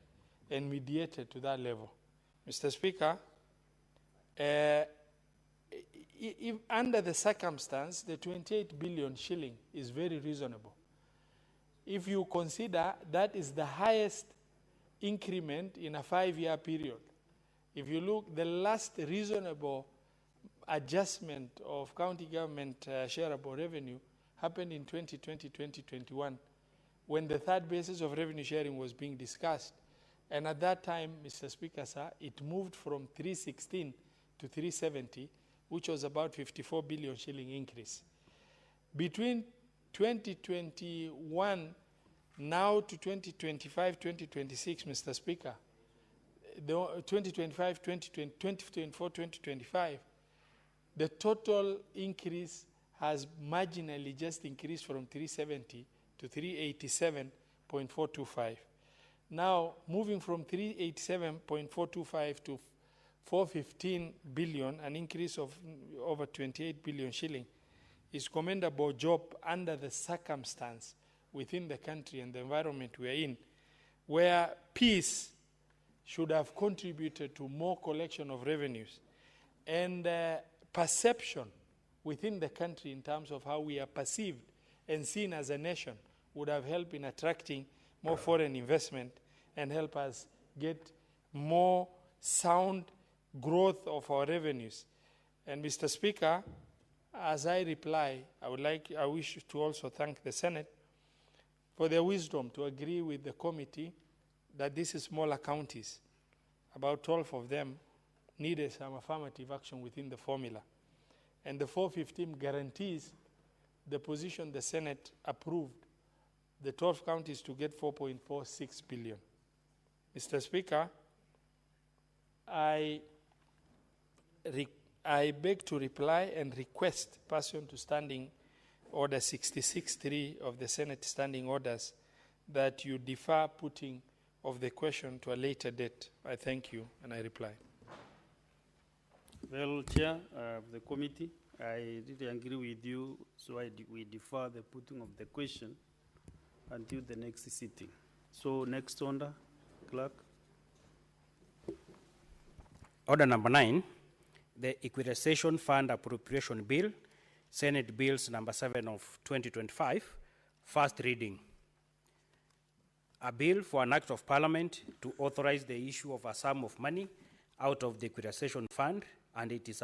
Speaker 2: and mediated to that level. Mr. Speaker, if under the circumstance, the 28 billion shilling is very reasonable. If you consider that is the highest increment in a 5-year period. If you look, the last reasonable adjustment of county government shareable revenue happened in 2020-2021 when the third basis of revenue sharing was being discussed. And at that time, Mr. Speaker, sir, it moved from 316 to 370, which was about 54 billion shilling increase. Between 2021 now to 2025, 2026, Mr. Speaker, the 2025, 2024, 2025, the total increase has marginally just increased from 370 to 387.425. Now, moving from 387.425 to 415 billion, an increase of over 28 billion shilling, is commendable job under the circumstance within the country and the environment we are in, where peace should have contributed to more collection of revenues and perception within the country in terms of how we are perceived and seen as a nation would have helped in attracting more foreign investment and help us get more sound growth of our revenues. And Mr. Speaker, as I reply, I wish to also thank the Senate for their wisdom to agree with the committee that these smaller counties, about 12 of them, needed some affirmative action within the formula. And the 415 guarantees the position the Senate approved, the 12 counties to get 4.46 billion. Mr. Speaker, I beg to reply and request, pursuant to Standing Order 66.3 of the Senate Standing Orders, that you defer putting of the question to a later date. I thank you, and I reply.
Speaker 12: Well, Chair of the committee, I really agree with you, so we defer the putting of the question until the next sitting. So next order, clerk.
Speaker 14: Order number 9, the Equalization Fund Appropriation Bill, Senate Bills number 7 of 2025, first reading. A bill for an act of parliament to authorize the issue of a sum of money out of the Equalization Fund, and it is a